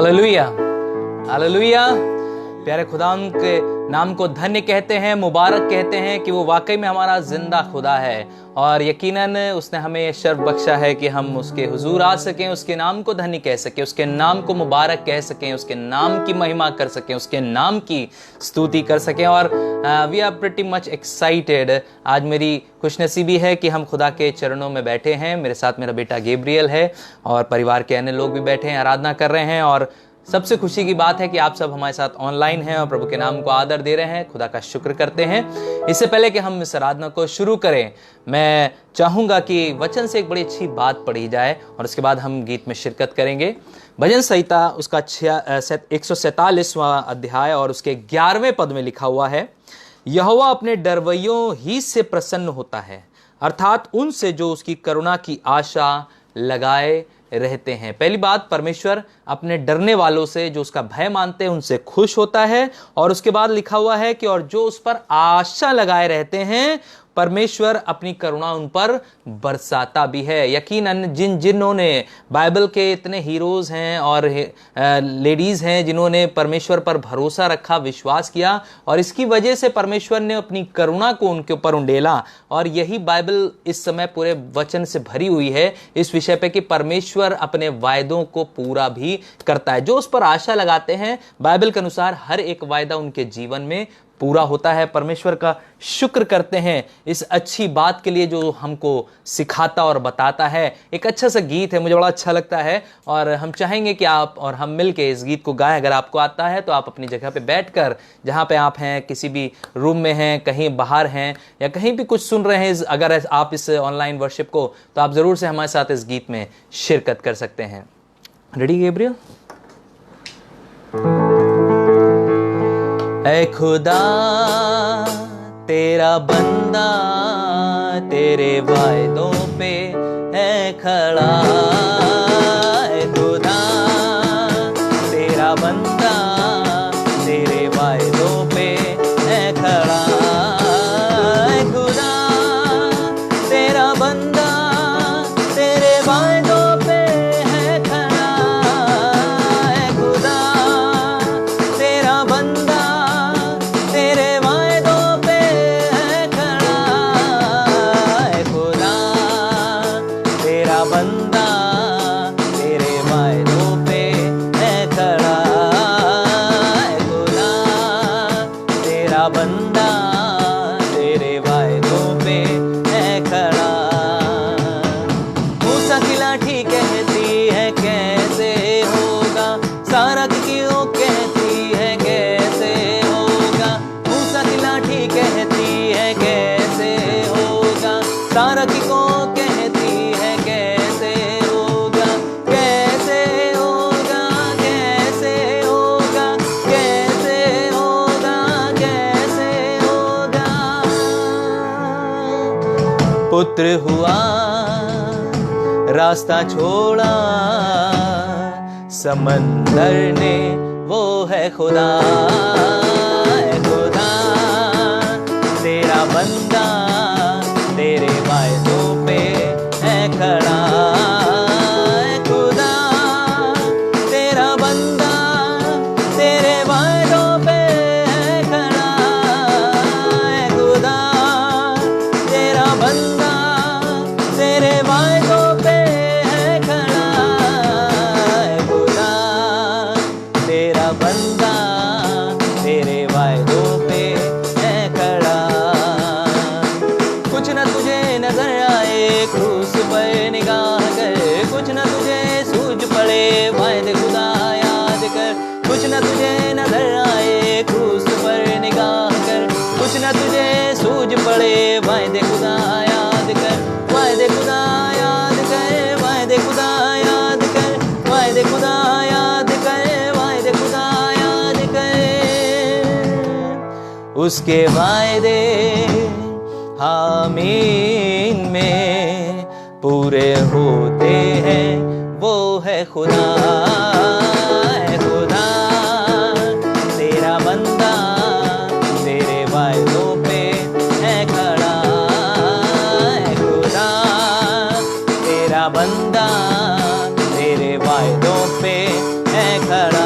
Hallelujah, hallelujah. प्यारे खुदाम के नाम को धन्य कहते हैं, मुबारक कहते हैं कि वो वाकई में हमारा जिंदा खुदा है और यकीनन उसने हमें ये शर्फ बख्शा है कि हम उसके हुजूर आ सकें, उसके नाम को धन्य कह सकें, उसके नाम को मुबारक कह सकें, उसके नाम की महिमा कर सकें, उसके नाम की स्तुति कर सकें। और we are pretty much excited. आज मेरी खुशनसीबी है कि हम खुदा के चरणों में बैठे हैं। मेरे साथ मेरा बेटा गैब्रियल है और परिवार के अन्य लोग भी बैठे हैं, आराधना कर रहे हैं। और सबसे खुशी की बात है कि आप सब हमारे साथ ऑनलाइन हैं और प्रभु के नाम को आदर दे रहे हैं, खुदा का शुक्र करते हैं। इससे पहले कि हम इस आराधना को शुरू करें, मैं चाहूँगा कि वचन से एक बड़ी अच्छी बात पढ़ी जाए और उसके बाद हम गीत में शिरकत करेंगे। भजन संहिता उसका 147वां अध्याय और उसके 11वें पद में लिखा हुआ है, यहोवा अपने डरवैयों ही से प्रसन्न होता है, अर्थात उनसे जो उसकी करुणा की आशा लगाए रहते हैं। पहली बात, परमेश्वर अपने डरने वालों से, जो उसका भय मानते हैं, उनसे खुश होता है। और उसके बाद लिखा हुआ है कि और जो उस पर आशा लगाए रहते हैं, परमेश्वर अपनी करुणा उन पर बरसाता भी है। यकीनन जिन्होंने बाइबल के इतने हीरोज हैं और लेडीज हैं जिन्होंने परमेश्वर पर भरोसा रखा, विश्वास किया और इसकी वजह से परमेश्वर ने अपनी करुणा को उनके ऊपर उंडेला। और यही बाइबल इस समय पूरे वचन से भरी हुई है इस विषय पे कि परमेश्वर अपने वायदों को पूरा भी करता है। जो उस पर आशा लगाते हैं, बाइबल के अनुसार हर एक वायदा उनके जीवन में पूरा होता है। परमेश्वर का शुक्र करते हैं इस अच्छी बात के लिए जो हमको सिखाता और बताता है। एक अच्छा सा गीत है, मुझे बड़ा अच्छा लगता है और हम चाहेंगे कि आप और हम मिलके इस गीत को गाएं। अगर आपको आता है तो आप अपनी जगह पे बैठकर, जहां पे आप हैं, किसी भी रूम में हैं, कहीं बाहर हैं या कहीं भी कुछ सुन रहे हैं, अगर आप इस ऑनलाइन वर्शिप को, तो आप जरूर से हमारे साथ इस गीत में शिरकत कर सकते हैं। Ready Gabriel? ऐ खुदा तेरा बंदा तेरे वायदों पे है खड़ा, ऐ खुदा तेरा बंदा तेरे वायदों पे है खड़ा, ऐ खुदा तेरा बंदा तेरे वायदों पे है खड़ा, ऐ खुदा तेरा बंदा बंदा तेरे वायदों पे है खड़ा, खुदा तेरा बंदा तेरे वायदों पे है खड़ा। मूसा की लाठी कहती है कैसे होगा, सारा क्यों कहती है कैसे होगा, मूसा की लाठी कहती है कैसे होगा, सारा को कहती है कैसे होगा, कैसे होगा, कैसे होगा, कैसे होगा, कैसे होगा। पुत्र हुआ रास्ता छोड़ा समंदर ने, वो है खुदा, खुदा तेरा बंदा तेरे वायदों पे है खड़ा, खुदा तेरा बंदा तेरे वायदों पे है खड़ा, खुदा तेरा बंदा तेरे वायदों पे है खड़ा, खुदा तेरा बंदा तेरे वायदों पे है खड़ा। कुछ न तुझे नजर आए क्रूस पर निगाह कर, कुछ न तुझे सूझ पड़े वायदे खुदा याद कर, कुछ न तुझे नजर आए क्रूस पर निगाह कर, कुछ न तुझे सूझ पड़े वायदे खुदा याद कर, वायदे खुदा याद कर, वायदे खुदा याद कर, वायदे खुदा याद कर, वायदे खुदा याद कर। उसके वायदे आमीन में पूरे होते हैं, वो है खुदा, खुदा तेरा बंदा तेरे वायदों पे है खड़ा, खुदा तेरा बंदा तेरे वायदों पे है खड़ा।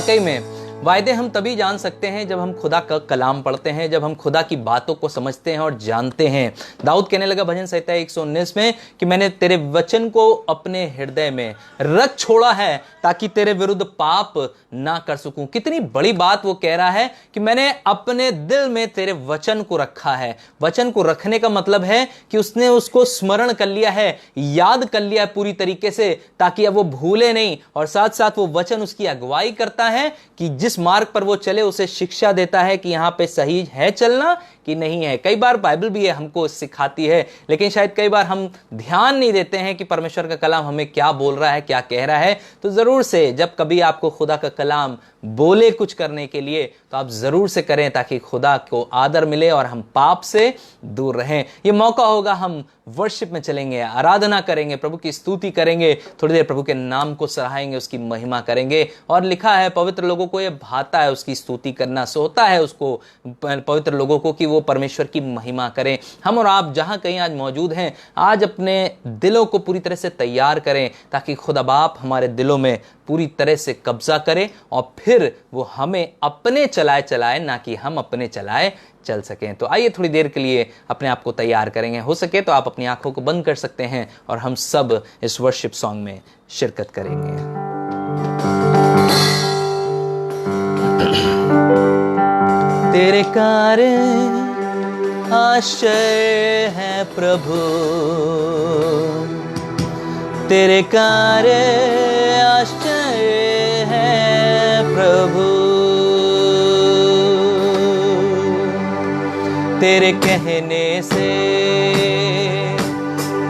वाकई में वायदे हम तभी जान सकते हैं जब हम खुदा का कलाम पढ़ते हैं, जब हम खुदा की बातों को समझते हैं और जानते हैं। दाऊद कहने लगा भजन संहिता 119 में कि मैंने तेरे वचन को अपने हृदय में रख छोड़ा है ताकि तेरे विरुद्ध पाप ना कर सकूं। कितनी बड़ी बात वो कह रहा है कि मैंने अपने दिल में तेरे वचन को रखा है। वचन को रखने का मतलब है कि उसने उसको स्मरण कर लिया है, याद कर लिया है पूरी तरीके से, ताकि अब वो भूले नहीं। और साथ साथ वो वचन उसकी अगुवाई करता है कि जिस मार्ग पर वो चले उसे शिक्षा देता है कि यहां पे सही है चलना कि नहीं है। कई बार बाइबल भी हमको सिखाती है, लेकिन शायद कई बार हम ध्यान नहीं देते हैं कि परमेश्वर का कलाम हमें क्या बोल रहा है, क्या कह रहा है। तो जरूर से जब कभी आपको खुदा का कलाम बोले कुछ करने के लिए, तो आप जरूर से करें ताकि खुदा को आदर मिले और हम पाप से दूर रहें। ये मौका होगा, हम वर्शिप में चलेंगे, आराधना करेंगे, प्रभु की स्तुति करेंगे, थोड़ी देर प्रभु के नाम को सराहेंगे, उसकी महिमा करेंगे। और लिखा है पवित्र लोगों को ये भाता है उसकी स्तुति करना, सोता है उसको पवित्र लोगों को कि वो परमेश्वर की महिमा करें। हम और आप जहां कहीं आज मौजूद हैं, आज अपने दिलों को पूरी तरह से तैयार करें ताकि खुदा बाप हमारे दिलों में पूरी तरह से कब्जा करे और फिर वो हमें अपने चलाए ना कि हम अपने चलाए चल सकें। तो आइए थोड़ी देर के लिए अपने आप को तैयार करेंगे। हो सके तो आप अपनी आंखों को बंद कर सकते हैं और हम सब इस वर्शिप सॉन्ग में शिरकत करेंगे। तेरे कार्य आश्चर्य है प्रभु, तेरे कार्य आश्चर्य है प्रभु, तेरे कहने से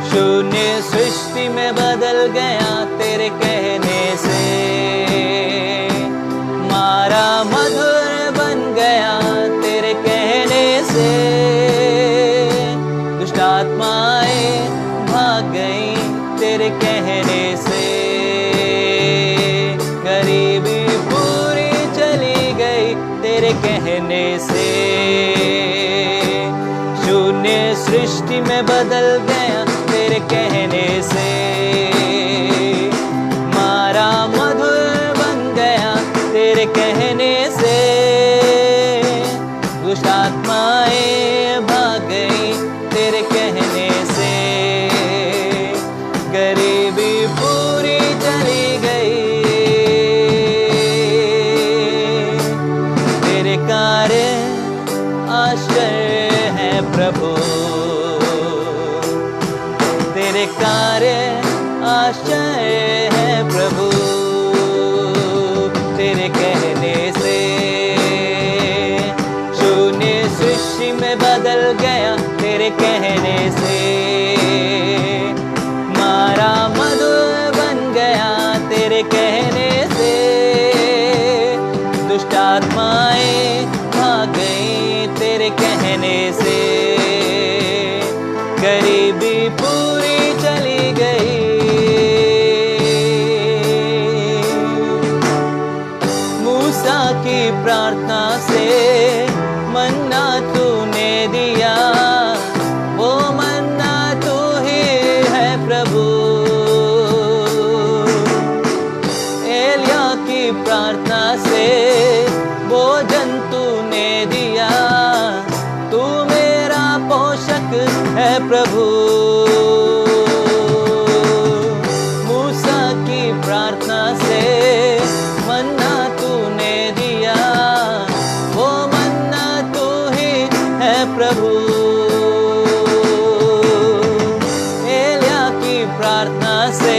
शून्य सृष्टि में बदल गया, तेरे कहने से मारा मधुर बन गया, तेरे कहने से दुष्ट आत्माएं भाग गई, तेरे कहने से गरीबी पूरी चली गई, तेरे कहने से शून्य सृष्टि में बदल गया, तेरे कहने से मारा मधुर बन गया, तेरे कहने से दुष्ट आत्माएं भाग गई, तेरे कहने से गरीबी पूरी चली गई, तेरे कार्य आश्चर्य है प्रभु, तेरे कार्य आश्चर्य है प्रभु, तेरे कहने से शून्य सृष्टि में बदल गया, तेरे कहने से मारा मधुर बन गया, तेरे कहने से दुष्ट आत्माएं भाग गई, तेरे कहने से गरीबी पूरी चली गई। मूसा की प्रार्थना से मन्ना तूने दिया, वो मन्ना तू ही है प्रभु। एलिया की प्रार्थना से भोजन तूने दिया, तू मेरा पोषक है प्रभु। मूसा की प्रार्थना से मन्ना तूने दिया, वो मन्ना तू ही है प्रभु। एलिया की प्रार्थना से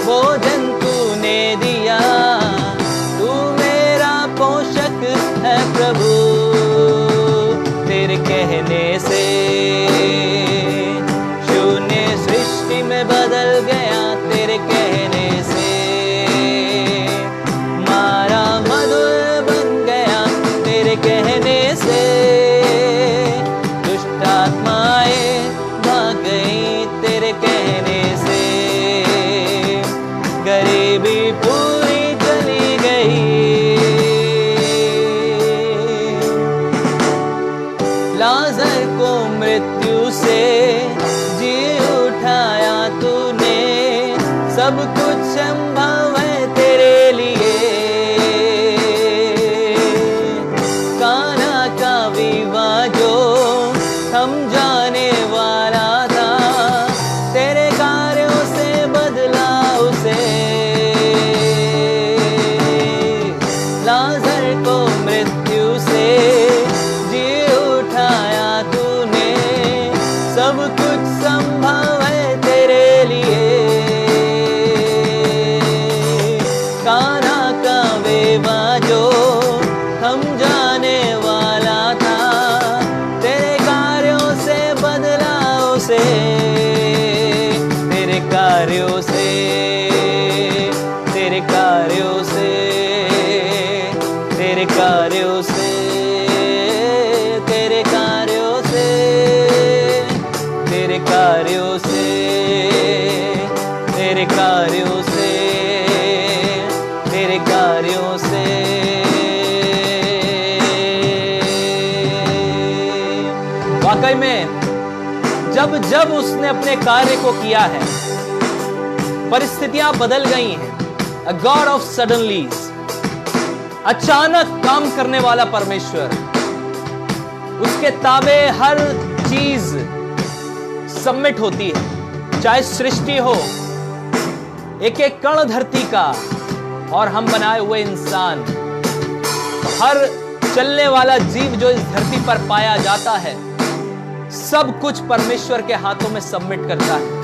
भोजन तूने दिया, तू मेरा पोषक है प्रभु। तेरे कहने से शून्य सृष्टि में बदल गया, तेरे कहने से मारा मधुर बन गया, तेरे कहने से दुष्ट आत्माएं भाग गई, तेरे कहने से गरीबी पूरी चली गई। लाजर को मृत्यु से जी उठाया तूने, सब कुछ संभव है तेरे लिए। लाजर को मृत्यु से जी उठाया तूने, सब कुछ संभव है तेरे लिए। काना का बेवा जो थम जाने वाला था, तेरे कार्यों से बदला उसे, तेरे कार्यों से, तेरे कार्यों से, तेरे कार्यों से, तेरे कार्यों से, तेरे कार्यों से, तेरे कार्यों से, तेरे कार्यों से। वाकई में जब जब उसने अपने कार्य को किया है, परिस्थितियां बदल गई हैं। A God of suddenlies, अचानक काम करने वाला परमेश्वर, उसके ताबे हर चीज सबमिट होती है, चाहे सृष्टि हो, एक एक कण धरती का, और हम बनाए हुए इंसान, हर चलने वाला जीव जो इस धरती पर पाया जाता है, सब कुछ परमेश्वर के हाथों में सबमिट करता है।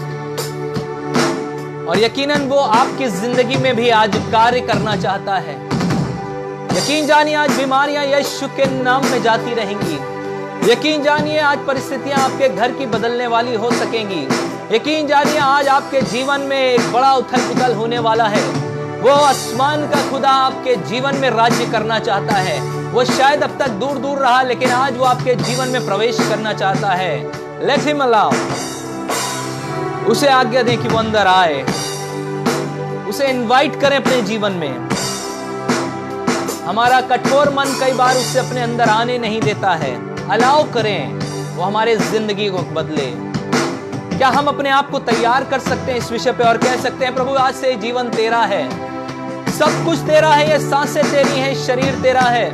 और यकीनन वो आपकी जिंदगी में भी आज कार्य करना चाहता है। यकीन जानिए आज बीमारियां यीशु के नाम में जाती रहेंगी। यकीन जानिए आज परिस्थितियां आपके घर की बदलने वाली हो सकेंगी। यकीन जानिए आज आपके जीवन में एक बड़ा उथल पुथल होने वाला है। वो आसमान का खुदा आपके जीवन में राज्य करना चाहता है। वो शायद अब तक दूर दूर रहा, लेकिन आज वो आपके जीवन में प्रवेश करना चाहता है। लेट हिम अलाउ, उसे आज्ञा दें कि वो अंदर आए, उसे इनवाइट करें अपने जीवन में। हमारा कठोर मन कई बार उससे अपने अंदर आने नहीं देता है। अलाउ करें वो हमारे जिंदगी को बदले। क्या हम अपने आप को तैयार कर सकते हैं इस विषय पे और कह सकते हैं प्रभु आज से जीवन तेरा है, सब कुछ तेरा है, ये सांसें तेरी हैं, शरीर तेरा है,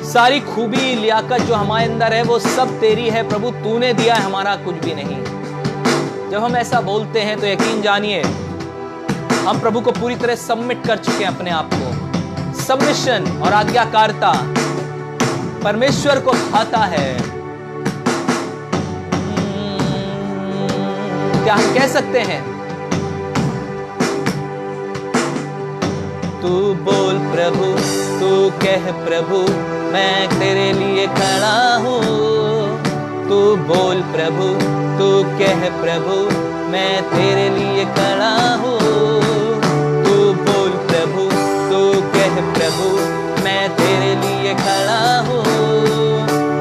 सारी खूबी लियाकत जो हमारे अंदर है वो सब तेरी है प्रभु, तूने दिया है, हमारा कुछ भी नहीं। जब हम ऐसा बोलते हैं तो यकीन जानिए हम प्रभु को पूरी तरह सबमिट कर चुके हैं अपने आप को। सबमिशन और आज्ञाकारिता परमेश्वर को भाता है। क्या हम कह सकते हैं तू बोल प्रभु, तू कह प्रभु, मैं तेरे लिए खड़ा हूँ। तू बोल प्रभु, तू कह प्रभु, मैं तेरे लिए खड़ा हूँ। तू बोल प्रभु, तू कह प्रभु, मैं तेरे लिए खड़ा हूँ।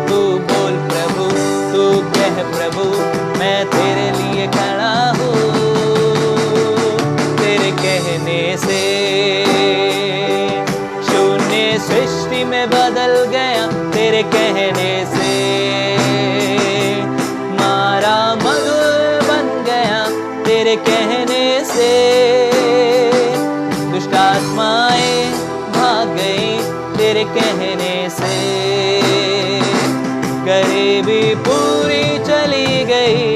तू बोल प्रभु, तू कह प्रभु, मैं तेरे लिए खड़ा हूँ। तेरे कहने से शून्य सृष्टि में बदल गया, तेरे कहने से मारा मधुर बन गया, तेरे कहने से दुष्ट आत्माएं भाग गई, तेरे कहने से गरीबी पूरी चली गई।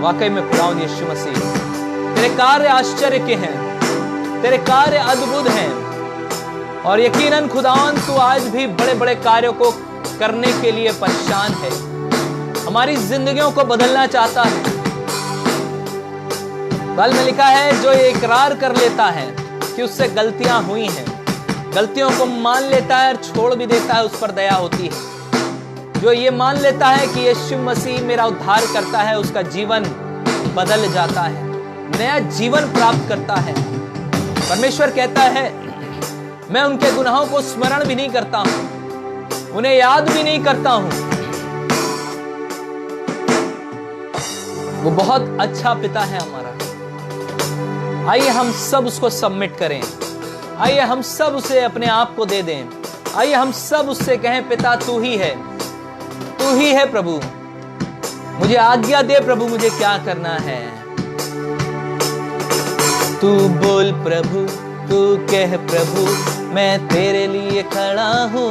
वाकई में खुदावंद यीशु मसीह तेरे कार्य आश्चर्य के हैं, तेरे कार्य अद्भुत हैं, और यकीनन खुदावंद तू आज भी बड़े बड़े कार्यों को करने के लिए परेशान है, हमारी जिंदगियों को बदलना चाहता है। बाइबल में लिखा है जो ये इकरार कर लेता है कि उससे गलतियां हुई हैं, गलतियों को मान लेता है और छोड़ भी देता है, उस पर दया होती है। जो ये मान लेता है कि यीशु मसीह मेरा उद्धार करता है, उसका जीवन बदल जाता है, नया जीवन प्राप्त करता है। परमेश्वर कहता है मैं उनके गुनाहों को स्मरण भी नहीं करता हूं, उन्हें याद भी नहीं करता हूं। वो बहुत अच्छा पिता है हमारा। आइए हम सब उसको सबमिट करें, आइए हम सब उसे अपने आप को दे दें, आइए हम सब उससे कहें पिता तू ही है, तू ही है प्रभु, मुझे आज्ञा दे प्रभु, मुझे क्या करना है। तू बोल प्रभु, तू कह प्रभु, मैं तेरे लिए खड़ा हूँ।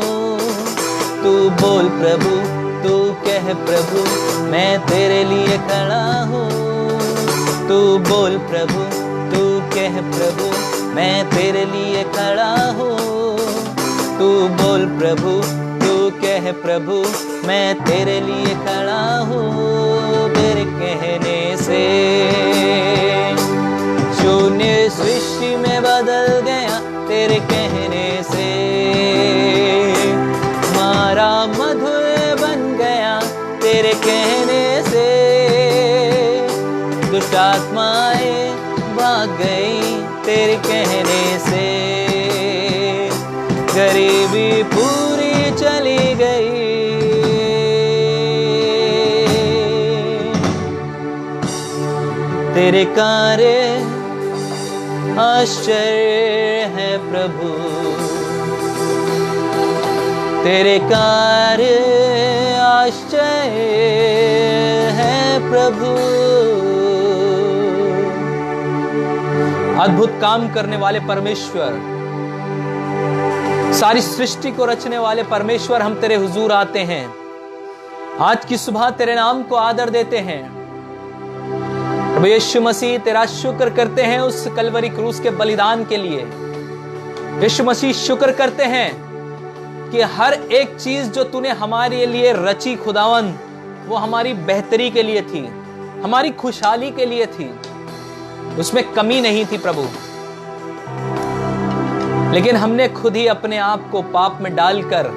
तू बोल प्रभु, तू कह प्रभु, मैं तेरे लिए खड़ा हूँ। तू बोल प्रभु, तू कह प्रभु, मैं तेरे लिए खड़ा हूँ। तू बोल प्रभु, तू कह प्रभु, मैं तेरे लिए खड़ा हूँ। तेरे कहने से शून्य सृष्टि में बदल गया, तेरे कहने से मारा मधुर बन गया, तेरे कहने से दुष्ट आत्माएं भाग गई, तेरे कहने से गरीबी पूरी चली गई। तेरे कार्य आश्चर्य है प्रभु, तेरे कार्य आश्चर्य है प्रभु। अद्भुत काम करने वाले परमेश्वर, सारी सृष्टि को रचने वाले परमेश्वर, हम तेरे हुजूर आते हैं। आज की सुबह तेरे नाम को आदर देते हैं। प्रभु यीशु मसीह, तेरा शुक्र करते हैं उस कलवरी क्रूस के बलिदान के लिए। यीशु मसीह, शुक्र करते हैं कि हर एक चीज जो तूने हमारे लिए रची खुदावन, वो हमारी बेहतरी के लिए थी, हमारी खुशहाली के लिए थी, उसमें कमी नहीं थी प्रभु। लेकिन हमने खुद ही अपने आप को पाप में डालकर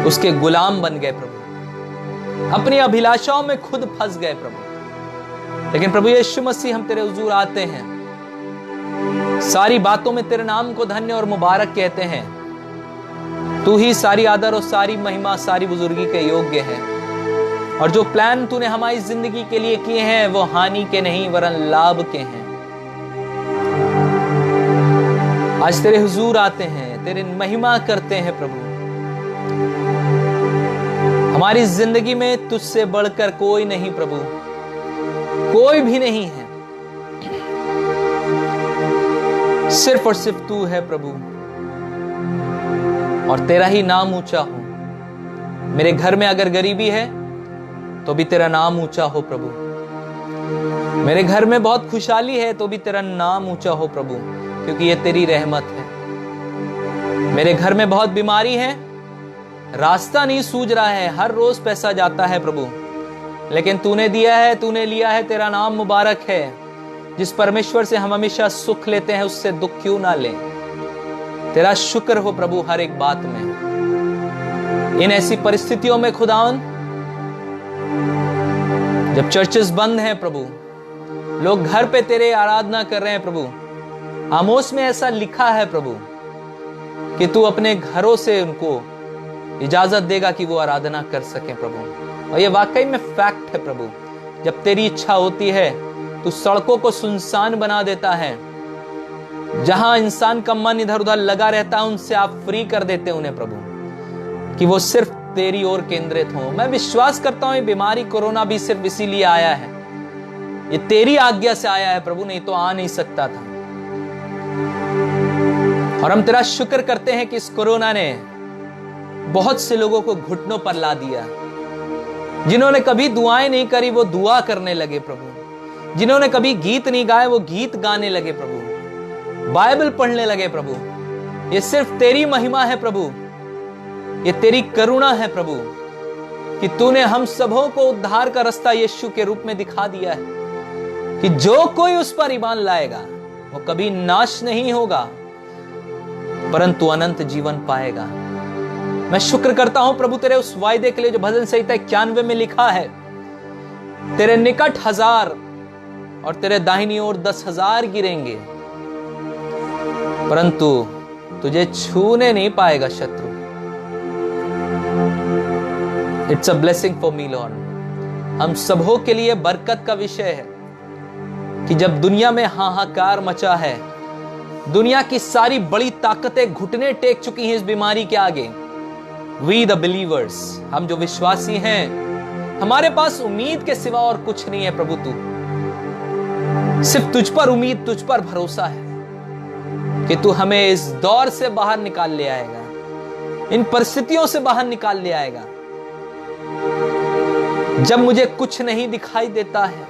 उसके गुलाम बन गए प्रभु, अपनी अभिलाषाओं में खुद फंस गए प्रभु। लेकिन प्रभु यीशु मसीह, हम तेरे हुजूर आते हैं, सारी बातों में तेरे नाम को धन्य और मुबारक कहते हैं। तू ही सारी आदर और सारी महिमा, सारी बुजुर्गी के योग्य है। और जो प्लान तूने हमारी जिंदगी के लिए किए हैं, वो हानि के नहीं वरन लाभ के हैं। आज तेरे हुजूर आते हैं, तेरे महिमा करते हैं प्रभु। हमारी जिंदगी में तुझसे बढ़कर कोई नहीं प्रभु, कोई भी नहीं है। सिर्फ और सिर्फ तू है प्रभु, और तेरा ही नाम ऊंचा हो। मेरे घर में अगर गरीबी है तो भी तेरा नाम ऊंचा हो प्रभु। मेरे घर में बहुत खुशहाली है तो भी तेरा नाम ऊंचा हो प्रभु, क्योंकि ये तेरी रहमत है। मेरे घर में बहुत बीमारी है, रास्ता नहीं सूझ रहा है, हर रोज पैसा जाता है प्रभु, लेकिन तूने दिया है, तूने लिया है, तेरा नाम मुबारक है। जिस परमेश्वर से हम हमेशा सुख लेते हैं, उससे दुख क्यों ना लें। तेरा शुक्र हो प्रभु हर एक बात में। इन ऐसी परिस्थितियों में खुदावन, जब चर्चेस बंद हैं प्रभु, लोग घर पे तेरे आराधना कर रहे हैं प्रभु, आमोस में ऐसा लिखा है प्रभु कि तू अपने घरों से उनको इजाजत देगा कि वो आराधना कर सकें प्रभु। और ये वाकई में फैक्ट है प्रभु। जब तेरी इच्छा होती है, तू सड़कों को सुनसान बना देता है। जहां इंसान का मन इधर उधर लगा रहता है, उनसे आप फ्री कर देते उन्हें प्रभु, कि वो सिर्फ तेरी ओर केंद्रित हो। मैं विश्वास करता हूं ये बीमारी कोरोना भी सिर्फ इसीलिए आया है, ये तेरी आज्ञा से आया है प्रभु, नहीं तो आ नहीं सकता था। और हम तेरा शुक्र करते हैं कि इस कोरोना ने बहुत से लोगों को घुटनों पर ला दिया। जिन्होंने कभी दुआएं नहीं करी, वो दुआ करने लगे प्रभु। जिन्होंने कभी गीत नहीं गाए, वो गीत गाने लगे प्रभु, बाइबल पढ़ने लगे प्रभु। ये सिर्फ तेरी महिमा है प्रभु, ये तेरी करुणा है प्रभु, कि तूने हम सबों को उद्धार का रास्ता यीशु के रूप में दिखा दिया है, कि जो कोई उस पर ईमान लाएगा वो कभी नाश नहीं होगा, परंतु अनंत जीवन पाएगा। मैं शुक्र करता हूं प्रभु तेरे उस वायदे के लिए जो भजन संहिता 91 में लिखा है, तेरे निकट 1000 और तेरे दाहिनी ओर 10,000 गिरेंगे, परंतु तुझे छूने नहीं पाएगा शत्रु। It's a blessing for me Lord. हम सबों के लिए बरकत का विषय है कि जब दुनिया में हाहाकार मचा है, दुनिया की सारी बड़ी ताकतें घुटने टेक चुकी हैं इस बीमारी के आगे, वी द बिलीवर्स, हम जो विश्वासी हैं, हमारे पास उम्मीद के सिवा और कुछ नहीं है प्रभु। तू सिर्फ तुझ पर उम्मीद, तुझ पर भरोसा है कि तू हमें इस दौर से बाहर निकाल ले आएगा, इन परिस्थितियों से बाहर निकाल ले आएगा। जब मुझे कुछ नहीं दिखाई देता है,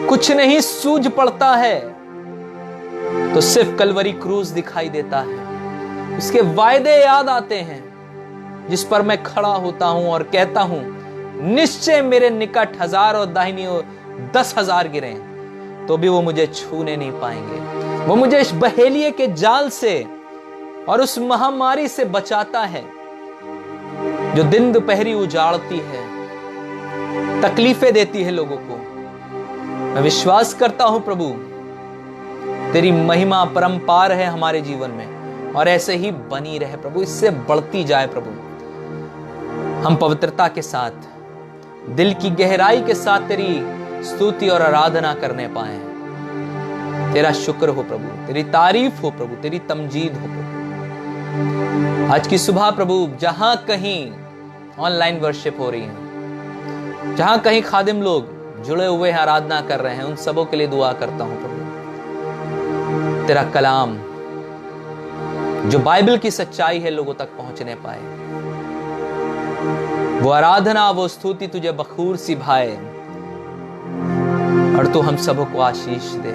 कुछ नहीं सूझ पड़ता है तो सिर्फ कलवरी क्रूज दिखाई देता है। उसके वायदे याद आते हैं जिस पर मैं खड़ा होता हूं और कहता हूं, निश्चय मेरे निकट 1000 और दाहिनी ओर 10,000 गिरे तो भी वो मुझे छूने नहीं पाएंगे। वो मुझे इस बहेलिए के जाल से और उस महामारी से बचाता है जो दिन दोपहरी उजाड़ती है, तकलीफें देती है लोगों को। मैं विश्वास करता हूं प्रभु, तेरी महिमा परंपार है हमारे जीवन में और ऐसे ही बनी रहे प्रभु, इससे बढ़ती जाए प्रभु। हम पवित्रता के साथ, दिल की गहराई के साथ तेरी स्तुति और आराधना करने पाए। तेरा शुक्र हो प्रभु, तेरी तारीफ हो प्रभु, तेरी तमजीद हो प्रभु। आज की सुबह प्रभु, जहां कहीं ऑनलाइन वर्शिप हो रही है, जहां कहीं खादिम लोग जुड़े हुए हैं, आराधना कर रहे हैं, उन सबों के लिए दुआ करता हूं प्रभु। तेरा कलाम जो बाइबल की सच्चाई है लोगों तक पहुंचने पाए, वो आराधना, वो स्तुति तुझे बखूर सी भाए और तू हम सबों को आशीष दे।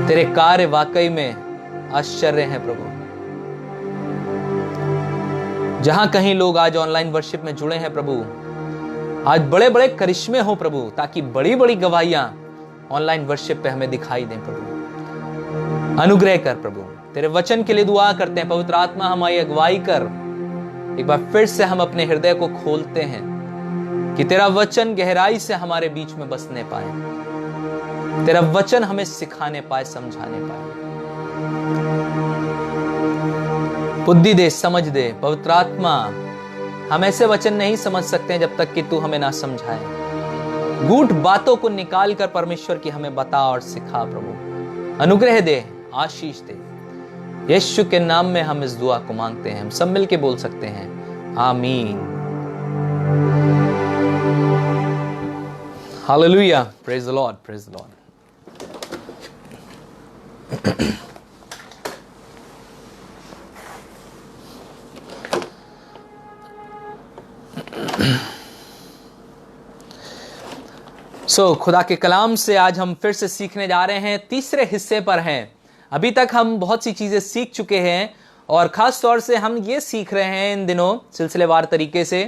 तेरे कार्य वाकई में आश्चर्य हैं प्रभु। जहां कहीं लोग आज ऑनलाइन वर्शिप में जुड़े हैं प्रभु, आज बड़े बड़े करिश्मे हो प्रभु, ताकि बड़ी बड़ी गवाहियां ऑनलाइन वर्शिप पे हमें दिखाई दें प्रभु। अनुग्रह कर प्रभु। तेरे वचन के लिए दुआ करते हैं, पवित्र आत्मा हमारी अगुवाई कर। एक बार फिर से हम अपने हृदय को खोलते हैं कि तेरा वचन गहराई से हमारे बीच में बसने पाए, तेरा वचन हमें सिखाने पाए, समझाने पाए। बुद्धि दे, समझ दे पवित्र आत्मा। हम ऐसे वचन नहीं समझ सकते जब तक कि तू हमें ना समझाए। गूढ़ बातों को निकाल कर परमेश्वर की हमें बता और सिखा प्रभु। अनुग्रह दे, आशीष दे। यीशु के नाम में हम इस दुआ को मांगते हैं। हम सब मिलके बोल सकते हैं आमीन। Hallelujah, praise the Lord, praise the Lord. खुदा के कलाम से आज हम फिर से सीखने जा रहे हैं, तीसरे हिस्से पर हैं। अभी तक हम बहुत सी चीजें सीख चुके हैं और खास तौर से हम ये सीख रहे हैं इन दिनों सिलसिलेवार तरीके से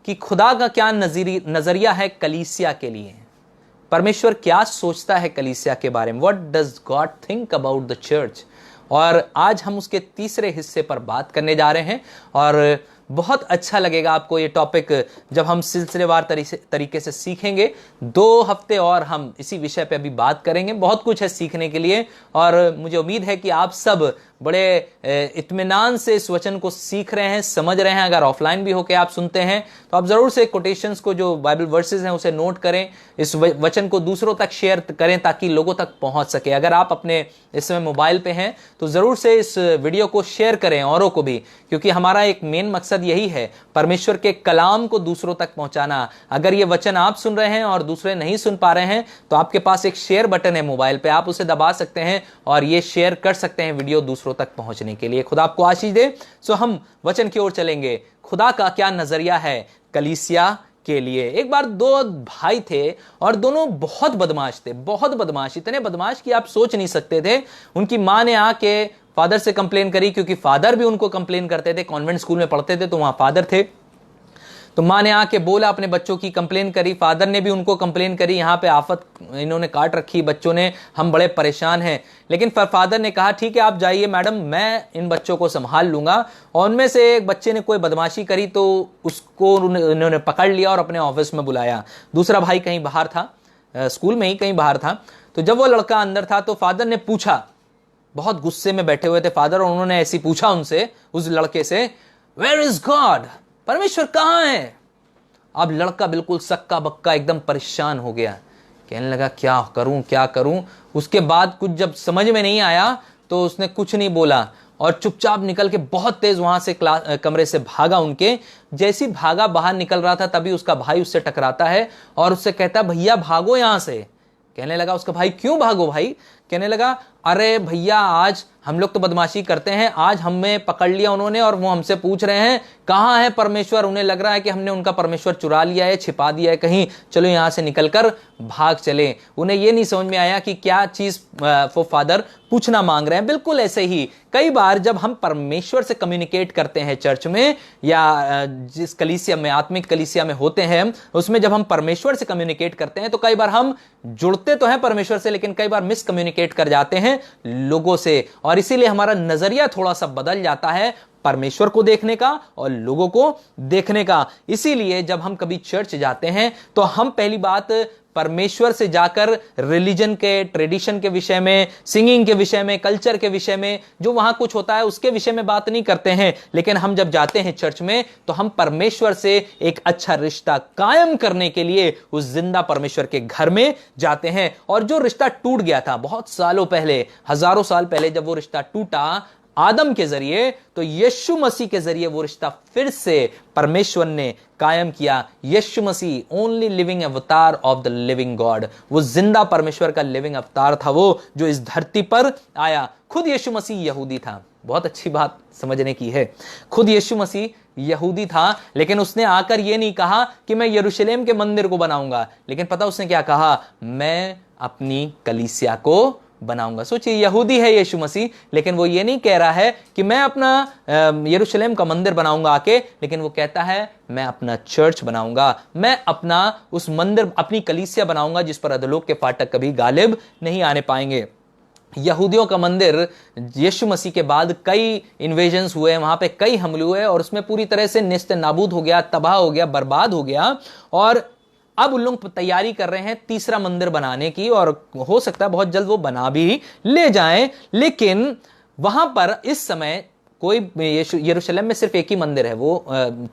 कि खुदा का क्या नजरिया है कलीसिया के लिए। परमेश्वर क्या सोचता है कलीसिया के बारे में, what does God think about the church. और आज हम उसके तीसरे हिस्से पर बात करने जा रहे हैं और बहुत अच्छा लगेगा आपको ये टॉपिक जब हम सिलसिलेवार तरीके से सीखेंगे। 2 हफ्ते और हम इसी विषय पे अभी बात करेंगे। बहुत कुछ है सीखने के लिए और मुझे उम्मीद है कि आप सब बड़े इत्मीनान से इस वचन को सीख रहे हैं, समझ रहे हैं। अगर ऑफलाइन भी होके आप सुनते हैं तो आप जरूर से कोटेशंस को, जो बाइबल वर्सेस हैं, उसे नोट करें। इस वचन को दूसरों तक शेयर करें ताकि लोगों तक पहुंच सके। अगर आप अपने इस समय मोबाइल पे हैं तो जरूर से इस वीडियो को शेयर करें औरों को भी, क्योंकि हमारा एक मेन मकसद यही है, परमेश्वर के कलाम को दूसरों तक पहुंचाना। अगर ये वचन आप सुन रहे हैं और दूसरे नहीं सुन पा रहे हैं तो आपके पास एक शेयर बटन है मोबाइल पे, आप उसे दबा सकते हैं और ये शेयर कर सकते हैं वीडियो दूसरों तक पहुंचने के लिए। खुदा आपको आशीष दे। सो हम वचन की ओर चलेंगे। खुदा का क्या नजरिया है कलीसिया के लिए। एक बार 2 भाई थे और दोनों बहुत बदमाश थे, बहुत बदमाश, इतने बदमाश कि आप सोच नहीं सकते थे। उनकी मां ने आके फादर से कंप्लेन करी, क्योंकि फादर भी उनको कंप्लेन करते थे। कॉन्वेंट स्कूल में पढ़ते थे तो वहां फादर थे। तो मां ने आके बोला, अपने बच्चों की कंप्लेन करी। फादर ने भी उनको कंप्लेन करी, यहाँ पे आफत इन्होंने काट रखी बच्चों ने, हम बड़े परेशान हैं। लेकिन फादर ने कहा ठीक है आप जाइए मैडम, मैं इन बच्चों को संभाल लूंगा। और उनमें से एक बच्चे ने कोई बदमाशी करी तो उसको उन्होंने पकड़ लिया और अपने ऑफिस में बुलाया। दूसरा भाई कहीं बाहर था, स्कूल में ही कहीं बाहर था। तो जब वो लड़का अंदर था तो फादर ने पूछा, बहुत गुस्से में बैठे हुए थे फादर, और उन्होंने ऐसी पूछा उनसे, उस लड़के से, वेयर इज गॉड, परमेश्वर कहां है। अब लड़का बिल्कुल सक्का बक्का एकदम परेशान हो गया, कहने लगा क्या करूं क्या करूं। उसके बाद कुछ जब समझ में नहीं आया तो उसने कुछ नहीं बोला और चुपचाप निकल के बहुत तेज वहां से कमरे से भागा। उनके जैसी भागा बाहर निकल रहा था तभी उसका भाई उससे टकराता है और उससे कहता भैया भागो यहां से। कहने लगा उसका भाई क्यों भागो भाई। कहने लगा, अरे भैया आज हम लोग तो बदमाशी करते हैं, आज हमें पकड़ लिया उन्होंने और वो हमसे पूछ रहे हैं कहाँ है परमेश्वर। उन्हें लग रहा है कि हमने उनका परमेश्वर चुरा लिया है, छिपा दिया है कहीं, चलो यहां से निकलकर भाग चले। उन्हें ये नहीं समझ में आया कि क्या चीज वो फादर पूछना मांग रहे हैं। बिल्कुल ऐसे ही कई बार जब हम परमेश्वर से कम्युनिकेट करते हैं चर्च में या जिस कलीसिया में, आत्मिक कलीसिया में होते हैं, उसमें जब हम परमेश्वर से कम्युनिकेट करते हैं तो कई बार हम जुड़ते तो हैं परमेश्वर से, लेकिन कई बार मिस कम्युनिकेट कर जाते हैं लोगों से, और इसीलिए हमारा नजरिया थोड़ा सा बदल जाता है परमेश्वर को देखने का और लोगों को देखने का। इसीलिए जब हम कभी चर्च जाते हैं तो हम पहली बात परमेश्वर से जाकर रिलीजन के, ट्रेडिशन के विषय में, सिंगिंग के विषय में, कल्चर के विषय में, जो वहां कुछ होता है उसके विषय में बात नहीं करते हैं। लेकिन हम जब जाते हैं चर्च में तो हम परमेश्वर से एक अच्छा रिश्ता कायम करने के लिए उस जिंदा परमेश्वर के घर में जाते हैं। और जो रिश्ता टूट गया था बहुत सालों पहले, हजारों साल पहले जब वो रिश्ता टूटा आदम के जरिए, तो यीशु मसीह के जरिए वो रिश्ता फिर से परमेश्वर ने कायम किया। यीशु मसीह ओनली लिविंग अवतार ऑफ द लिविंग गॉड, वो जिंदा परमेश्वर का लिविंग अवतार था वो जो इस धरती पर आया। खुद यीशु मसीह यहूदी था, बहुत अच्छी बात समझने की है। खुद यीशु मसीह यहूदी था, लेकिन उसने आकर यह नहीं कहा कि मैं यरूशलेम के मंदिर को बनाऊंगा, लेकिन पता उसने क्या कहा, मैं अपनी कलीसिया को बनाऊंगा। सोचिए, यहूदी है यीशु मसीह, लेकिन वो ये नहीं कह रहा है कि मैं अपना यरूशलेम का मंदिर बनाऊंगा आके, लेकिन वो कहता है मैं अपना चर्च बनाऊंगा, मैं अपना उस मंदिर, अपनी कलीसिया बनाऊंगा जिस पर अधोलोक के फाटक कभी गालिब नहीं आने पाएंगे। यहूदियों का मंदिर यीशु मसीह के बाद कई इन्वेजन्स हुए, वहां पे कई हमले हुए और उसमें पूरी तरह से नेस्त नाबूद हो गया, तबाह हो गया, बर्बाद हो गया। और अब उन लोग तैयारी कर रहे हैं तीसरा मंदिर बनाने की, और हो सकता है बहुत जल्द वो बना भी ले जाएं। लेकिन वहां पर इस समय कोई, यरूशलेम में सिर्फ एक ही मंदिर है, वो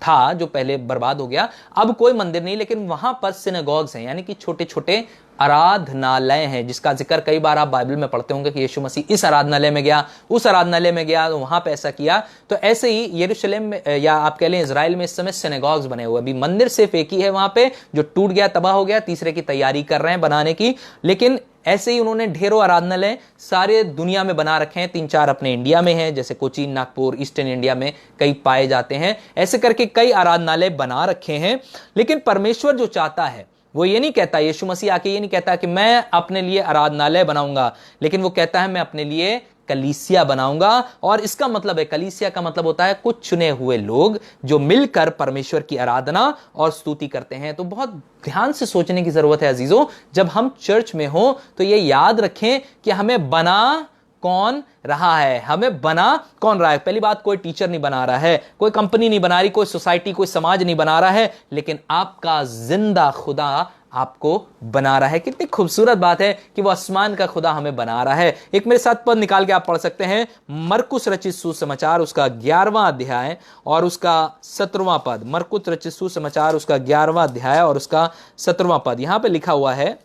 था जो पहले बर्बाद हो गया, अब कोई मंदिर नहीं, लेकिन वहां पर सिनेगॉग्स हैं, यानी कि छोटे छोटे आराधनालय हैं, जिसका जिक्र कई बार आप बाइबल में पढ़ते होंगे कि यीशु मसीह इस आराधनालय में गया, उस आराधनालय में गया, तो वहां पे ऐसा किया। तो ऐसे ही यरूशलेम में, या आप कह लें इजराइल में, इस समय सिनेगॉग्स बने हुए, अभी मंदिर सिर्फ एक ही है वहां पे जो टूट गया, तबाह हो गया, तीसरे की तैयारी कर रहे हैं बनाने की। लेकिन ऐसे ही उन्होंने ढेरों आराधनालय सारे दुनिया में बना रखे हैं, 3-4 अपने इंडिया में हैं, जैसे कोचीन, नागपुर, ईस्टर्न इंडिया में कई पाए जाते हैं। ऐसे करके कई आराधनालय बना रखे हैं। लेकिन परमेश्वर जो चाहता है वो ये नहीं कहता, यीशु मसीह आके ये नहीं कहता कि मैं अपने लिए आराधनालय बनाऊंगा, लेकिन वो कहता है मैं अपने लिए कलीसिया बनाऊंगा। और इसका मतलब है, कलीसिया का मतलब होता है कुछ चुने हुए लोग जो मिलकर परमेश्वर की आराधना और स्तुति करते हैं। तो बहुत ध्यान से सोचने की जरूरत है अजीजों, जब हम चर्च में हो तो ये याद रखें कि हमें बना कौन रहा है, हमें बना कौन रहा है। पहली बात, कोई टीचर नहीं बना रहा है, कोई कंपनी नहीं बना रही, कोई सोसाइटी, कोई समाज नहीं बना रहा है, लेकिन आपका जिंदा खुदा आपको बना रहा है। कितनी खूबसूरत बात है कि वो आसमान का खुदा हमें बना रहा है। एक मेरे साथ पद निकाल के आप पढ़ सकते हैं, मरकुस रचित सुसमाचार उसका 11वां अध्याय और उसका 17वां पद। मरकुस रचित सुसमाचार उसका 11वां अध्याय और उसका 17वां पद। यहां पे लिखा हुआ है,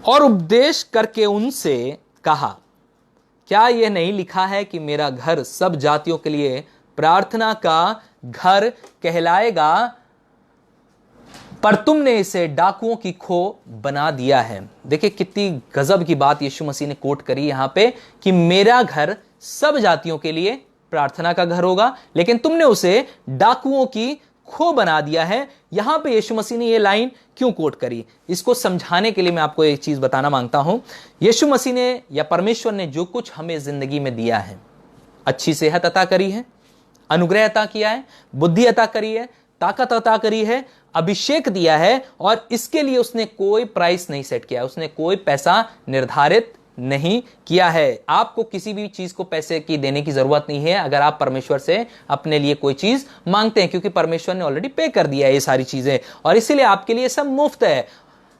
और उपदेश करके उनसे कहा, क्या यह नहीं लिखा है कि मेरा घर सब जातियों के लिए प्रार्थना का घर कहलाएगा, पर तुमने इसे डाकुओं की खो बना दिया है। देखिए कितनी गजब की बात यीशु मसीह ने कोट करी यहां पे कि मेरा घर सब जातियों के लिए प्रार्थना का घर होगा, लेकिन तुमने उसे डाकुओं की खो बना दिया है। यहां पे यीशु मसीह ने ये लाइन क्यों कोट करी, इसको समझाने के लिए मैं आपको एक चीज बताना मांगता हूं। यीशु मसीह ने या परमेश्वर ने जो कुछ हमें जिंदगी में दिया है, अच्छी सेहत अता करी है, अनुग्रह अता किया है, बुद्धि अता करी है, ताकत अता करी है, अभिषेक दिया है, और इसके लिए उसने कोई प्राइस नहीं सेट किया, उसने कोई पैसा निर्धारित नहीं किया है। आपको किसी भी चीज को पैसे की देने की जरूरत नहीं है अगर आप परमेश्वर से अपने लिए कोई चीज मांगते हैं, क्योंकि परमेश्वर ने ऑलरेडी पे कर दिया है ये सारी चीजें, और इसीलिए आपके लिए सब मुफ्त है।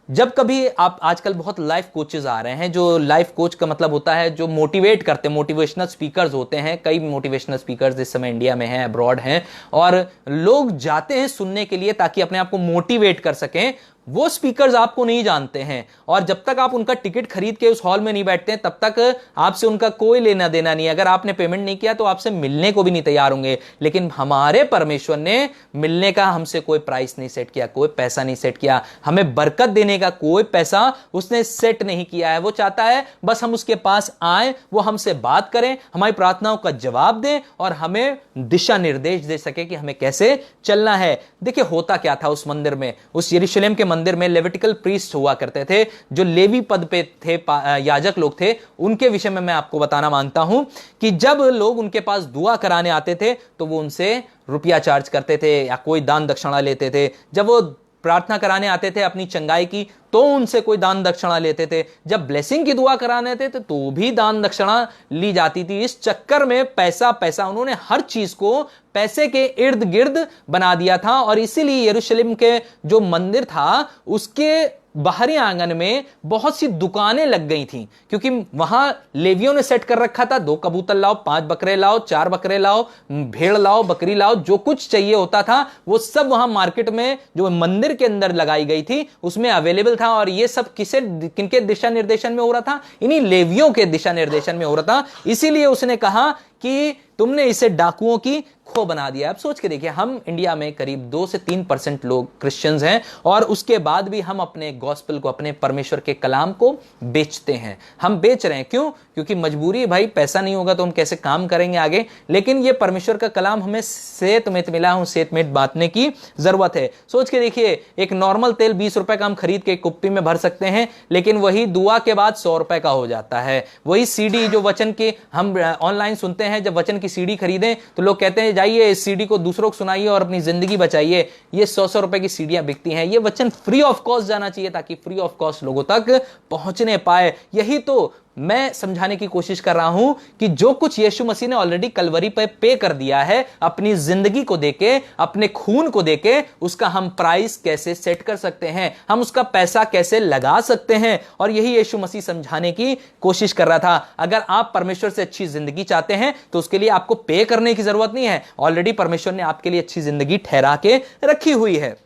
जब कभी आप, आजकल बहुत लाइफ कोचेस आ रहे हैं, जो लाइफ कोच का मतलब होता है जो मोटिवेट करते हैं, मोटिवेशनल स्पीकर्स होते हैं। कई मोटिवेशनल स्पीकर्स इस समय इंडिया में हैं, अब्रॉड हैं, और लोग जाते हैं सुनने के लिए ताकि अपने आप को मोटिवेट कर सकें। वो स्पीकर्स आपको नहीं जानते हैं, और जब तक आप उनका टिकट खरीद के उस हॉल में नहीं बैठते हैं तब तक आपसे उनका कोई लेना देना नहीं है। अगर आपने पेमेंट नहीं किया तो आपसे मिलने को भी नहीं तैयार होंगे। लेकिन हमारे परमेश्वर ने मिलने का हमसे कोई प्राइस नहीं सेट किया, कोई पैसा नहीं सेट किया, हमें बरकत देने का कोई पैसा उसने सेट नहीं किया है। वो चाहता है बस हम उसके पास आए, वो हमसे बात करें, हमारी प्रार्थनाओं का जवाब दें और हमें दिशा निर्देश दे सके कि हमें कैसे चलना है। देखिए होता क्या था उस मंदिर में, उस यरूशलेम के मंदिर में लेविटिकल प्रीस्ट हुआ करते थे, जो लेवी पद पे थे, याजक लोग थे। उनके विषय में मैं आपको बताना मांगता हूं कि जब लोग उनके पास दुआ कराने आते थे तो वो उनसे रुपया चार्ज करते थे या कोई दान दक्षिणा लेते थे। जब वो प्रार्थना कराने आते थे अपनी चंगाई की तो उनसे कोई दान दक्षिणा लेते थे। जब ब्लेसिंग की दुआ कराने थे तो भी दान दक्षिणा ली जाती थी। इस चक्कर में पैसा पैसा, उन्होंने हर चीज को पैसे के इर्द गिर्द बना दिया था। और इसीलिए यरूशलेम के जो मंदिर था उसके बाहरी आंगन में बहुत सी दुकानें लग गई थीं, क्योंकि वहां लेवियों ने सेट कर रखा था 2 कबूतर लाओ, 5 बकरे लाओ, 4 बकरे लाओ, भेड़ लाओ, बकरी लाओ, जो कुछ चाहिए होता था वो सब वहां मार्केट में जो मंदिर के अंदर लगाई गई थी उसमें अवेलेबल था। और ये सब किनके दिशा निर्देशन में हो रहा था? इन्हीं लेवियों के दिशा निर्देशन में हो रहा था। इसीलिए उसने कहा कि तुमने इसे डाकुओं की खो बना दिया। अब सोच के देखिए, हम इंडिया में करीब 2 से 3% लोग क्रिश्चियंस हैं और उसके बाद भी हम अपने गॉस्पेल को, अपने परमेश्वर के कलाम को बेचते हैं। हम बेच रहे हैं, क्यों? क्योंकि मजबूरी, भाई पैसा नहीं होगा तो हम कैसे काम करेंगे आगे। लेकिन ये परमेश्वर का कलाम हमें सेत में मिला हूं, सेत में बांटने की जरूरत है। सोच के देखिए, एक नॉर्मल तेल 20 रुपए का हम खरीद के कुप्पी में भर सकते हैं, लेकिन वही दुआ के बाद 100 रुपए का हो जाता है। वही सीडी जो वचन के हम ऑनलाइन सुनते हैं, जब वचन की सीडी खरीदें तो लोग कहते हैं जाइए इस सीडी को दूसरों को सुनाइए और अपनी जिंदगी बचाइए। ये 100 रुपए की सीडियां बिकती हैं। ये वचन फ्री ऑफ कॉस्ट जाना चाहिए ताकि फ्री ऑफ कॉस्ट लोगों तक पहुंचने पाए। यही तो मैं समझाने की कोशिश कर रहा हूं कि जो कुछ यीशु मसीह ने ऑलरेडी कलवरी पे पे कर दिया है, अपनी जिंदगी को देके, अपने खून को देके, उसका हम प्राइस कैसे सेट कर सकते हैं, हम उसका पैसा कैसे लगा सकते हैं। और यही यीशु मसीह समझाने की कोशिश कर रहा था। अगर आप परमेश्वर से अच्छी जिंदगी चाहते हैं तो उसके लिए आपको पे करने की जरूरत नहीं है। ऑलरेडी परमेश्वर ने आपके लिए अच्छी जिंदगी ठहरा के रखी हुई है।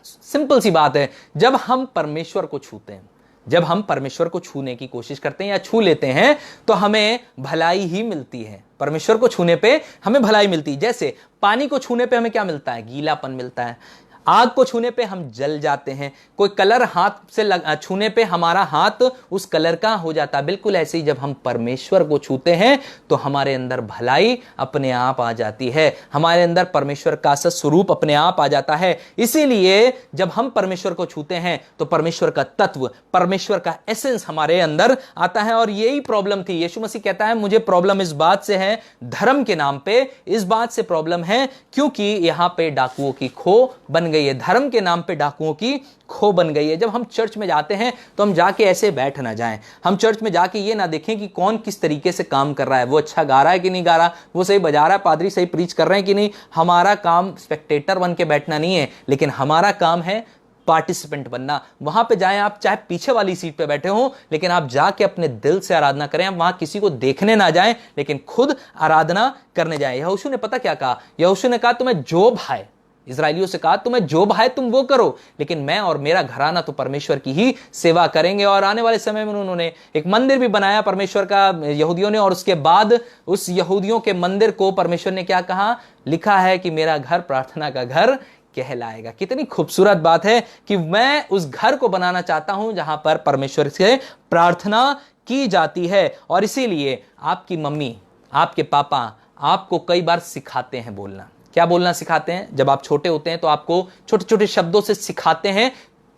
सिंपल सी बात है, जब हम परमेश्वर को छूते हैं, जब हम परमेश्वर को छूने की कोशिश करते हैं या छू लेते हैं तो हमें भलाई ही मिलती है। परमेश्वर को छूने पे हमें भलाई मिलती है। जैसे पानी को छूने पे हमें क्या मिलता है? गीलापन मिलता है। आग को छूने पे हम जल जाते हैं। कोई कलर हाथ से छूने पे हमारा हाथ उस कलर का हो जाता है। बिल्कुल ऐसे ही जब हम परमेश्वर को छूते हैं तो हमारे अंदर भलाई अपने आप आ जाती है, हमारे अंदर परमेश्वर का स्वरूप अपने आप आ जाता है। इसीलिए जब हम परमेश्वर को छूते हैं तो परमेश्वर का तत्व, परमेश्वर का एसेंस हमारे अंदर आता है। और यही प्रॉब्लम थी। यीशु मसीह कहता है मुझे प्रॉब्लम इस बात से है, धर्म के नाम पे इस बात से प्रॉब्लम है क्योंकि यहां पे डाकुओं की खो बन गई है। धर्म के नाम पे डाकुओं की खो बन गई है। जब हम चर्च में जाते हैं तो हम जाके ऐसे बैठ ना जाएं। हम चर्च में जाके ये ना देखें कि कौन किस तरीके से काम कर रहा है, वो अच्छा गा रहा है कि नहीं गा रहा, वो सही बजा रहा है, पादरी सही प्रीच कर रहे हैं कि नहीं। हमारा काम स्पेक्टेटर बन के बैठना नहीं है, लेकिन हमारा काम है पार्टिसिपेंट बनना। वहां पे जाएं, आप चाहे पीछे वाली सीट पे बैठे हो, लेकिन आप जाके अपने दिल से आराधना करें। आप वहां किसी को देखने ना जाएं, लेकिन खुद आराधना करने जाएं। यहोशू ने पता क्या कहा? यहोशू ने कहा तुम्हें जो भाए, इजराइलियों से कहा तुम्हें जो भाए तुम वो करो, लेकिन मैं और मेरा घराना तो परमेश्वर की ही सेवा करेंगे। और आने वाले समय में उन्होंने एक मंदिर भी बनाया परमेश्वर का, यहूदियों ने। और उसके बाद उस यहूदियों के मंदिर को परमेश्वर ने क्या कहा? लिखा है कि मेरा घर प्रार्थना का घर कहलाएगा। कितनी खूबसूरत बात है कि मैं उस घर को बनाना चाहता हूं जहां पर परमेश्वर से प्रार्थना की जाती है। और इसीलिए आपकी मम्मी, आपके पापा आपको कई बार सिखाते हैं बोलना। क्या बोलना सिखाते हैं? जब आप छोटे होते हैं तो आपको छोटे छोटे शब्दों से सिखाते हैं।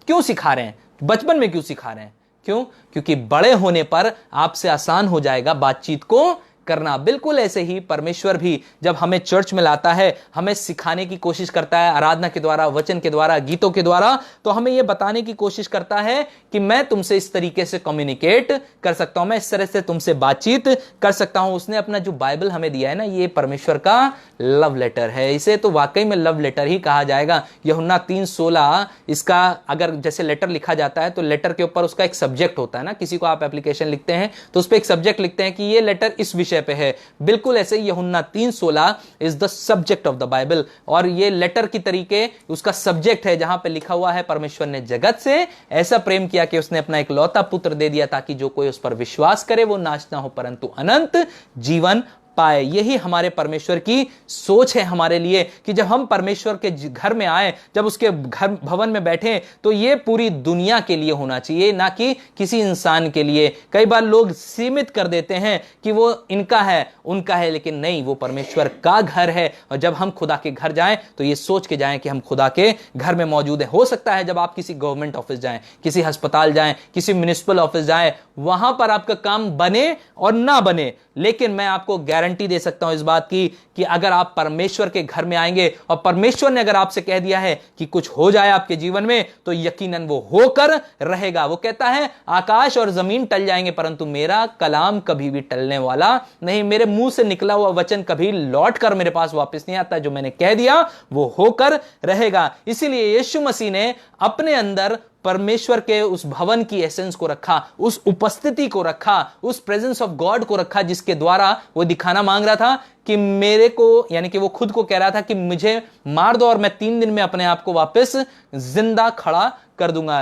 क्यों सिखा रहे हैं? बचपन में क्यों सिखा रहे हैं? क्यों? क्योंकि बड़े होने पर आपसे आसान हो जाएगा बातचीत को करना। बिल्कुल ऐसे ही परमेश्वर भी जब हमें चर्च में लाता है, हमें सिखाने की कोशिश करता है, आराधना के द्वारा, वचन के द्वारा, गीतों के द्वारा, तो हमें यह बताने की कोशिश करता है कि मैं तुमसे इस तरीके से कम्युनिकेट कर सकता हूं, मैं इस तरह से तुमसे बातचीत कर सकता हूं। उसने अपना जो बाइबल हमें दिया है ना, ये परमेश्वर का लव लेटर है। इसे तो वाकई में लव लेटर ही कहा जाएगा। यूहन्ना 3:16 इसका अगर जैसे लेटर लिखा जाता है तो लेटर के ऊपर उसका एक सब्जेक्ट होता है ना, किसी को आप एप्लीकेशन लिखते हैं तो उस पर एक सब्जेक्ट लिखते हैं कि ये लेटर इस विषय पे है। बिल्कुल ऐसे ही यूहन्ना 3:16 is the subject of the Bible, और ये लेटर की तरीके उसका सब्जेक्ट है जहां पे लिखा हुआ है परमेश्वर ने जगत से ऐसा प्रेम किया कि उसने अपना एक लौता पुत्र दे दिया ताकि जो कोई उस पर विश्वास करे वो नाश ना हो परंतु अनंत जीवन पाए। यही हमारे परमेश्वर की सोच है हमारे लिए कि जब हम परमेश्वर के घर में आए, जब उसके घर भवन में बैठे, तो ये पूरी दुनिया के लिए होना चाहिए, ना कि किसी इंसान के लिए। कई बार लोग सीमित कर देते हैं कि वो इनका है उनका है, लेकिन नहीं, वो परमेश्वर का घर है। और जब हम खुदा के घर जाएं तो ये सोच के जाएं कि हम खुदा के घर में मौजूद है। हो सकता है जब आप किसी गवर्नमेंट ऑफिस जाएं, किसी अस्पताल जाएं, किसी म्युनिसिपल ऑफिस जाएं, वहां पर आपका काम बने और ना बने, लेकिन मैं आपको गारंटी दे सकता हूं इस बात की कि अगर आप परमेश्वर के घर में आएंगे और परमेश्वर ने अगर आपसे कह दिया है कि कुछ हो जाए आपके जीवन में, तो यकीनन वो होकर रहेगा। वो कहता है आकाश और जमीन टल जाएंगे परंतु मेरा कलाम कभी भी टलने वाला नहीं। मेरे मुंह से निकला हुआ वचन कभी लौट कर मेरे पास वापस नहीं आता। जो मैंने कह दिया वो होकर रहेगा। इसीलिए यीशु मसीह ने अपने अंदर परमेश्वर के उस भवन की एसेंस को रखा, उस उपस्थिति को रखा, उस प्रेजेंस ऑफ गॉड को रखा, जिसके द्वारा वो दिखाना मांग रहा था कि मेरे को, यानी कि वो खुद को कह रहा था कि मुझे मार दो और मैं 3 दिन में अपने आप को वापस जिंदा खड़ा कर दूंगा।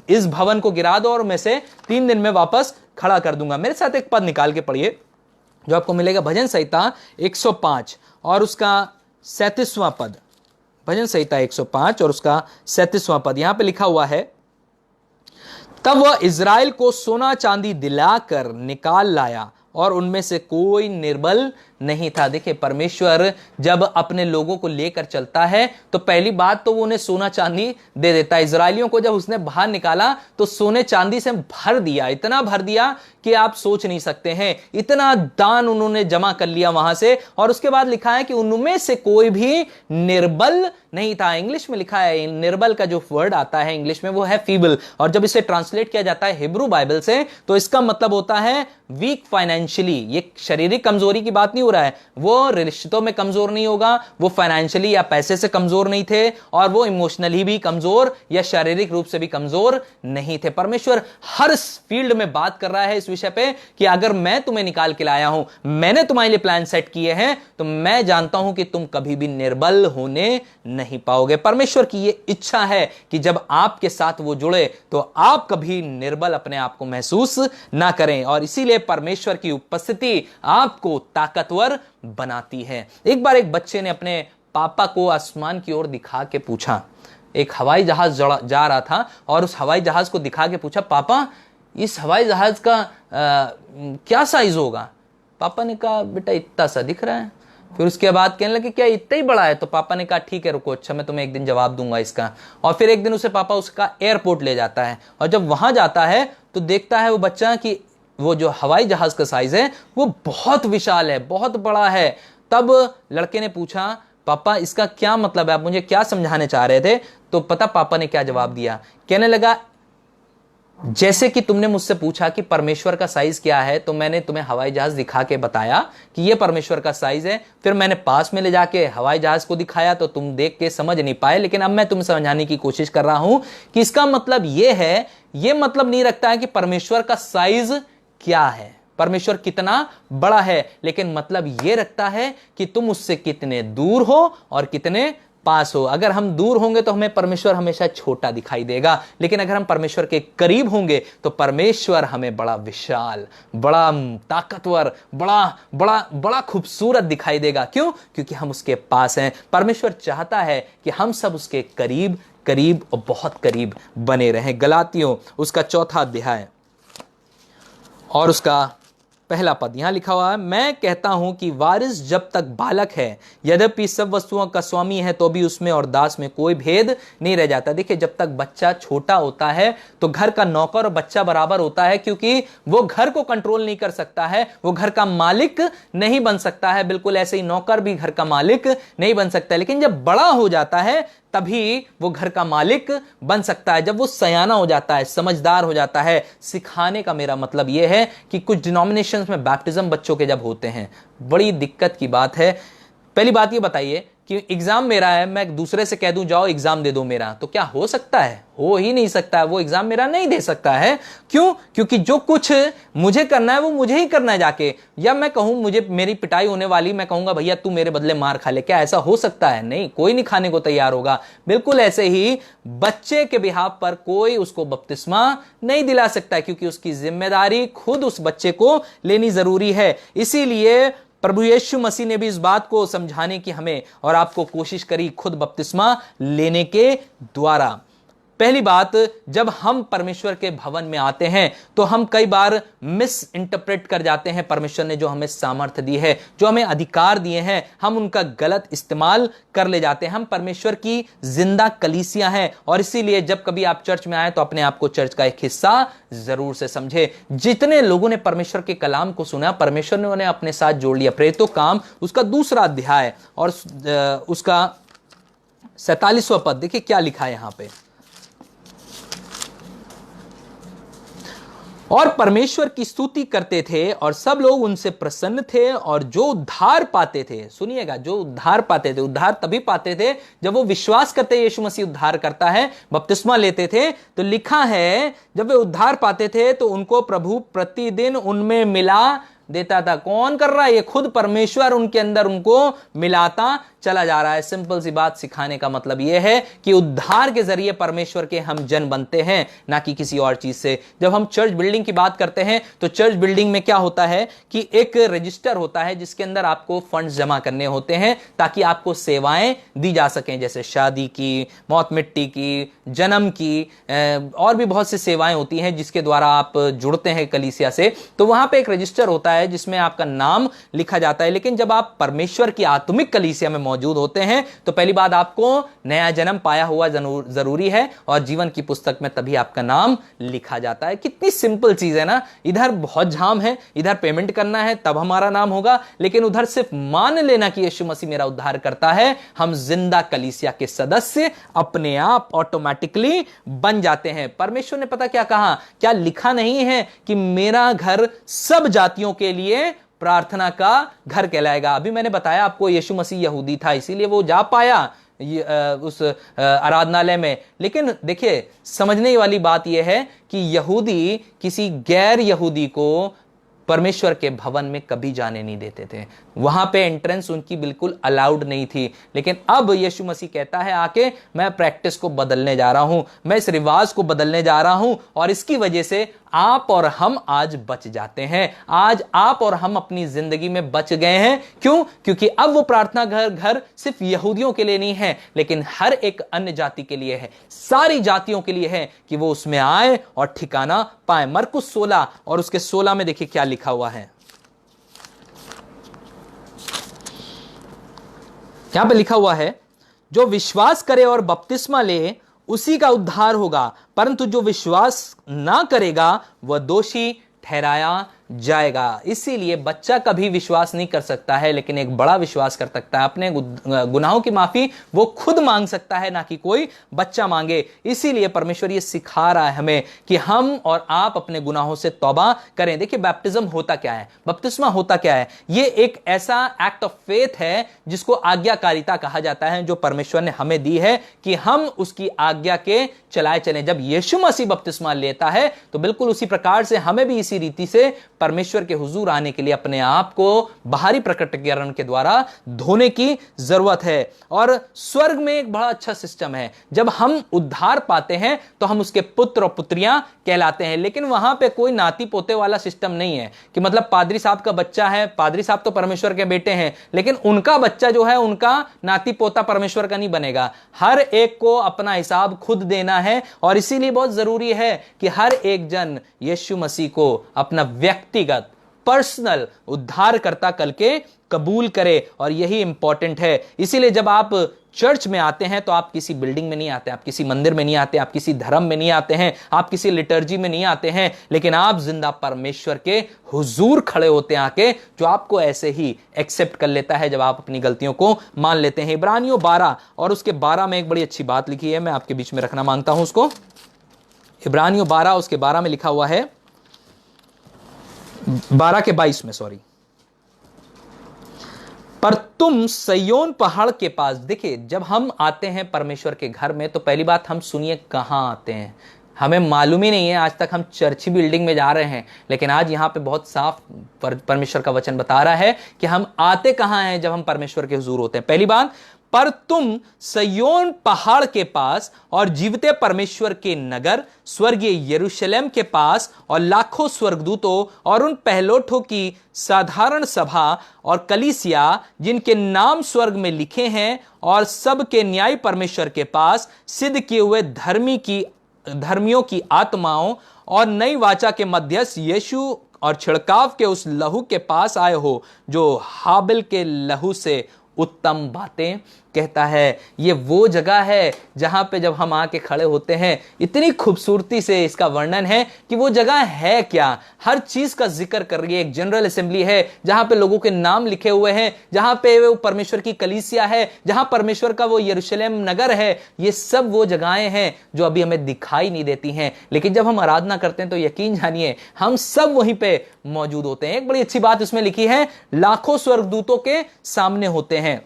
इस भवन को गिरा दो और मैं से 3 दिन में वापस खड़ा कर दूंगा। मेरे साथ एक पद निकाल के पढ़िए जो आपको मिलेगा भजन संहिता 105 और उसका 37वां पद। भजन संहिता 105 और उसका 37वां पद। यहां पे लिखा हुआ है, तब वह इज़राइल को सोना चांदी दिलाकर निकाल लाया और उनमें से कोई निर्बल नहीं था। देखिए, परमेश्वर जब अपने लोगों को लेकर चलता है तो पहली बात तो वो उन्हें सोना चांदी दे देता है। इजरायलियों को जब उसने बाहर निकाला तो सोने चांदी से भर दिया, इतना भर दिया कि आप सोच नहीं सकते हैं। इतना दान उन्होंने जमा कर लिया वहां से। और उसके बाद लिखा है कि उनमें से कोई भी निर्बल नहीं था। इंग्लिश में लिखा है, निर्बल का जो वर्ड आता है इंग्लिश में वो है फीबल, और जब इसे ट्रांसलेट किया जाता है हिब्रू बाइबल से तो इसका मतलब होता है वीक फाइनेंशियली। ये शारीरिक कमजोरी की बात नहीं हो रहा है, वो रिश्तों में कमजोर नहीं होगा, वो फाइनेंशियली या पैसे से कमजोर नहीं थे, और वो इमोशनली भी कमजोर या शारीरिक रूप से भी कमजोर नहीं थे। परमेश्वर हर फील्ड में बात कर रहा है इस विषय पे कि अगर मैं तुम्हें निकाल के लाया हूं, मैंने तुम्हारे लिए प्लान सेट किए हैं, तो मैं जानता हूं कि तुम कभी भी निर्बल होने नहीं पाओगे। परमेश्वर की यह इच्छा है कि जब आपके साथ वो जुड़े तो आप कभी निर्बल अपने आप को महसूस ना करें, और इसीलिए परमेश्वर की उपस्थिति आपको ताकतवर बनाती है। एक बार एक बच्चे ने अपने पापा को आसमान की ओर दिखा के पूछा, एक हवाई जहाज जा रहा था और उस हवाई जहाज को दिखा के पूछा, पापा इस हवाई जहाज का क्या साइज होगा? पापा ने कहा, बेटा इतना सा दिख रहा है। फिर उसके बाद कहने लगे, क्या इतना ही बड़ा है? तो पापा ने कहा, ठीक है रुको, अच्छा मैं तुम्हें एक दिन जवाब दूंगा इसका। और फिर एक दिन उसे पापा उसका एयरपोर्ट ले जाता है, और जब वहां जाता है तो देखता है वो बच्चा कि वो जो हवाई जहाज का साइज है वो बहुत विशाल है, बहुत बड़ा है। तब लड़के ने पूछा, पापा इसका क्या मतलब है, आप मुझे क्या समझाने चाह रहे थे? तो पता पापा ने क्या जवाब दिया? कहने लगा, जैसे कि तुमने मुझसे पूछा कि परमेश्वर का साइज क्या है, तो मैंने तुम्हें हवाई जहाज दिखा के बताया कि यह परमेश्वर का साइज है। फिर मैंने पास में ले जाके हवाई जहाज को दिखाया तो तुम देख के समझ नहीं पाए, लेकिन अब मैं तुम्हें समझाने की कोशिश कर रहा हूं कि इसका मतलब यह है, यह मतलब नहीं रखता है कि परमेश्वर का साइज क्या है, परमेश्वर कितना बड़ा है, लेकिन मतलब यह रखता है कि तुम उससे कितने दूर हो और कितने पास हो। अगर हम दूर होंगे तो हमें परमेश्वर हमेशा छोटा दिखाई देगा, लेकिन अगर हम परमेश्वर के करीब होंगे तो परमेश्वर हमें बड़ा विशाल, बड़ा ताकतवर, बड़ा बड़ा बड़ा खूबसूरत दिखाई देगा। क्यों? क्योंकि हम उसके पास हैं। परमेश्वर चाहता है कि हम सब उसके करीब करीब और बहुत करीब बने रहें। गलातियों उसका 4 अध्याय और उसका 1 पद यहां लिखा हुआ है, मैं कहता हूं कि वारिस जब तक बालक है, यद्यपि सब वस्तुओं का स्वामी है, तो भी उसमें और दास में कोई भेद नहीं रह जाता। देखिए, जब तक बच्चा छोटा होता है तो घर का नौकर और बच्चा बराबर होता है, क्योंकि वो घर को कंट्रोल नहीं कर सकता है, वो घर का मालिक नहीं बन सकता है। बिल्कुल ऐसे ही नौकर भी घर का मालिक नहीं बन सकता है। लेकिन जब बड़ा हो जाता है तभी वो घर का मालिक बन सकता है, जब वो सयाना हो जाता है, समझदार हो जाता है। सिखाने का मेरा मतलब यह है कि कुछ डिनोमिनेशंस में बैप्टिज्म बच्चों के जब होते हैं, बड़ी दिक्कत की बात है। पहली बात ये बताइए कि एग्जाम मेरा है, मैं दूसरे से कह दूं जाओ एग्जाम दे दो मेरा, तो क्या हो सकता है? हो ही नहीं सकता है। वो एग्जाम मेरा नहीं दे सकता है। क्यों? क्योंकि जो कुछ मुझे करना है वो मुझे ही करना है जाके। या मैं कहूं मुझे मेरी पिटाई होने वाली, मैं कहूंगा भैया तू मेरे बदले मार खा ले, क्या ऐसा हो सकता है? नहीं, कोई नहीं खाने को तैयार होगा। बिल्कुल ऐसे ही बच्चे के बिहाफ पर कोई उसको बपतिस्मा नहीं दिला सकता है, क्योंकि उसकी जिम्मेदारी खुद उस बच्चे को लेनी जरूरी है। इसीलिए प्रभु यीशु मसीह ने भी इस बात को समझाने की हमें और आपको कोशिश करी खुद बपतिस्मा लेने के द्वारा। पहली बात, जब हम परमेश्वर के भवन में आते हैं तो हम कई बार मिस इंटरप्रेट कर जाते हैं। परमेश्वर ने जो हमें सामर्थ्य दी है, जो हमें अधिकार दिए हैं, हम उनका गलत इस्तेमाल कर ले जाते हैं। हम परमेश्वर की जिंदा कलीसिया हैं, और इसीलिए जब कभी आप चर्च में आए तो अपने आप को चर्च का एक हिस्सा जरूर से समझे। जितने लोगों ने परमेश्वर के कलाम को सुना, परमेश्वर ने उन्हें अपने साथ जोड़ लिया। प्रेरितों काम उसका 2 अध्याय और उसका 47वां पद देखिए क्या लिखा है यहां पे। और परमेश्वर की स्तुति करते थे और सब लोग उनसे प्रसन्न थे, और जो उद्धार पाते थे, सुनिएगा, जो उद्धार पाते थे, उद्धार तभी पाते थे जब वो विश्वास करते यीशु मसीह उद्धार करता है, बपतिस्मा लेते थे। तो लिखा है जब वे उद्धार पाते थे तो उनको प्रभु प्रतिदिन उनमें मिला देता था। कौन कर रहा है? ये खुद परमेश्वर उनके अंदर उनको मिलाता चला जा रहा है। सिंपल सी बात सिखाने का मतलब यह है कि उद्धार के जरिए परमेश्वर के हम जन बनते हैं, ना कि किसी और चीज से। जब हम चर्च बिल्डिंग की बात करते हैं तो चर्च बिल्डिंग में क्या होता है कि एक रजिस्टर होता है जिसके अंदर आपको फंड्स जमा करने होते हैं ताकि आपको सेवाएं दी जा सकें, जैसे शादी की, मौत मिट्टी की, जन्म की, और भी बहुत सी सेवाएं होती हैं जिसके द्वारा आप जुड़ते हैं कलीसिया से। तो वहां पे एक रजिस्टर होता है जिसमें आपका नाम लिखा जाता है। लेकिन जब आप परमेश्वर की आत्मिक कलीसिया में मौजूद होते हैं तो पहली बात, आपको नया जन्म पाया हुआ जरूरी है, और जीवन की पुस्तक में तभी आपका नाम लिखा जाता है। कितनी सिंपल चीज है ना। इधर बहुत झाम है, इधर पेमेंट करना है तब हमारा नाम होगा, लेकिन उधर सिर्फ मान लेना कि यीशु मसीह मेरा उद्धार करता है, हम जिंदा कलीसिया के सदस्य अपने आप ऑटोमेटिकली बन जाते हैं। परमेश्वर ने पता क्या कहा? क्या लिखा नहीं है कि मेरा घर सब जातियों के लिए प्रार्थना का घर कहलाएगा? अभी मैंने बताया आपको यीशु मसीह यहूदी था, इसीलिए वो जा पाया उस आराधनालय में। लेकिन देखिए, समझने वाली बात यह है कि यहूदी किसी गैर यहूदी को परमेश्वर के भवन में कभी जाने नहीं देते थे। वहां पे एंट्रेंस उनकी बिल्कुल अलाउड नहीं थी। लेकिन अब यीशु मसीह कहता है आके, मैं प्रैक्टिस को बदलने जा रहा हूं, मैं इस रिवाज को बदलने जा रहा हूं, और इसकी वजह से आप और हम आज बच जाते हैं। आज आप और हम अपनी जिंदगी में बच गए हैं। क्यों? क्योंकि अब वो प्रार्थना घर सिर्फ यहूदियों के लिए नहीं है, लेकिन हर एक अन्य जाति के लिए है, सारी जातियों के लिए है, कि वो उसमें आए और ठिकाना पाए। मरकुस 16 और उसके 16 में देखिए क्या लिखा हुआ है। यहां पे लिखा हुआ है, जो विश्वास करे और बपतिस्मा ले उसी का उद्धार होगा, परंतु जो विश्वास ना करेगा वह दोषी ठहराया जाएगा। इसीलिए बच्चा कभी विश्वास नहीं कर सकता है, लेकिन एक बड़ा विश्वास कर सकता है। अपने गुनाहों की माफी वो खुद मांग सकता है, ना कि कोई बच्चा मांगे। इसीलिए परमेश्वर ये सिखा रहा है हमें कि हम और आप अपने गुनाहों से तौबा करें। देखिए, बैप्टिज्म होता क्या है, बपतिस्मा होता क्या है? ये एक ऐसा एक्ट ऑफ फेथ है जिसको आज्ञाकारिता कहा जाता है, जो परमेश्वर ने हमें दी है कि हम उसकी आज्ञा के चलाए चलें। जब यीशु मसीह बपतिस्मा लेता है तो बिल्कुल उसी प्रकार से हमें भी इसी रीति से परमेश्वर के हुजूर आने के लिए अपने आप को बाहरी प्रकटीकरण के द्वारा धोने की जरूरत है। और स्वर्ग में एक बड़ा अच्छा सिस्टम है। जब हम उद्धार पाते हैं तो हम उसके पुत्र और पुत्रियां कहलाते हैं। लेकिन वहां पे कोई नाती पोते वाला सिस्टम नहीं है कि मतलब पादरी साहब का बच्चा है, पादरी साहब तो परमेश्वर के बेटे हैं, लेकिन उनका बच्चा जो है उनका नाती पोता परमेश्वर का नहीं बनेगा। हर एक को अपना हिसाब खुद देना है, और इसीलिए बहुत जरूरी है कि हर एक जन यीशु मसीह को अपना व्यक्तिगत पर्सनल उद्धारकर्ता कल के कबूल करे, और यही इंपॉर्टेंट है। इसीलिए जब आप चर्च में आते हैं तो आप किसी बिल्डिंग में नहीं आते, आप किसी मंदिर में नहीं आते, आप किसी धर्म में नहीं आते हैं, आप किसी लिटर्जी में नहीं आते हैं, लेकिन आप जिंदा परमेश्वर के हुजूर खड़े होते हैं आके, जो आपको ऐसे ही एक्सेप्ट कर लेता है जब आप अपनी गलतियों को मान लेते हैं। इब्रानियों 12 और उसके 12 में एक बड़ी अच्छी बात लिखी है, मैं आपके बीच में रखना मांगता हूं उसको। इब्रानियों 12 उसके 12 में लिखा हुआ है, 12 के 22 में, सॉरी, पर तुम सयोन पहाड़ के पास। देखिए, जब हम आते हैं परमेश्वर के घर में तो पहली बात हम सुनिए कहां आते हैं। हमें मालूम ही नहीं है, आज तक हम चर्च ही बिल्डिंग में जा रहे हैं, लेकिन आज यहां पे बहुत साफ परमेश्वर का वचन बता रहा है कि हम आते कहां हैं जब हम परमेश्वर के हुजूर होते हैं। पहली बात, पर तुम सयोन पहाड़ के पास और जीवते परमेश्वर के नगर स्वर्गीय यरूशलेम के पास और लाखों स्वर्गदूतों और उन पहलोठों की साधारण सभा और कलीसिया जिनके नाम स्वर्ग में लिखे हैं और सबके न्याय परमेश्वर के पास सिद्ध किए हुए धर्मियों की आत्माओं और नई वाचा के मध्यस्थ यीशु और छिड़काव के उस लहू के पास आए हो जो हाबिल के लहू से उत्तम बातें कहता है। ये वो जगह है जहां पे जब हम आके खड़े होते हैं, इतनी खूबसूरती से इसका वर्णन है कि वो जगह है क्या। हर चीज का जिक्र कर रही है। एक जनरल असेंबली है जहां पे लोगों के नाम लिखे हुए हैं, जहां पे वो परमेश्वर की कलीसिया है, जहां परमेश्वर का वो यरूशलेम नगर है। ये सब वो जगहें हैं जो अभी हमें दिखाई नहीं देती हैं, लेकिन जब हम आराधना करते हैं तो यकीन जानिए हम सब वहीं पे मौजूद होते हैं। एक बड़ी अच्छी बात उसमें लिखी है, लाखों स्वर्गदूतों के सामने होते हैं।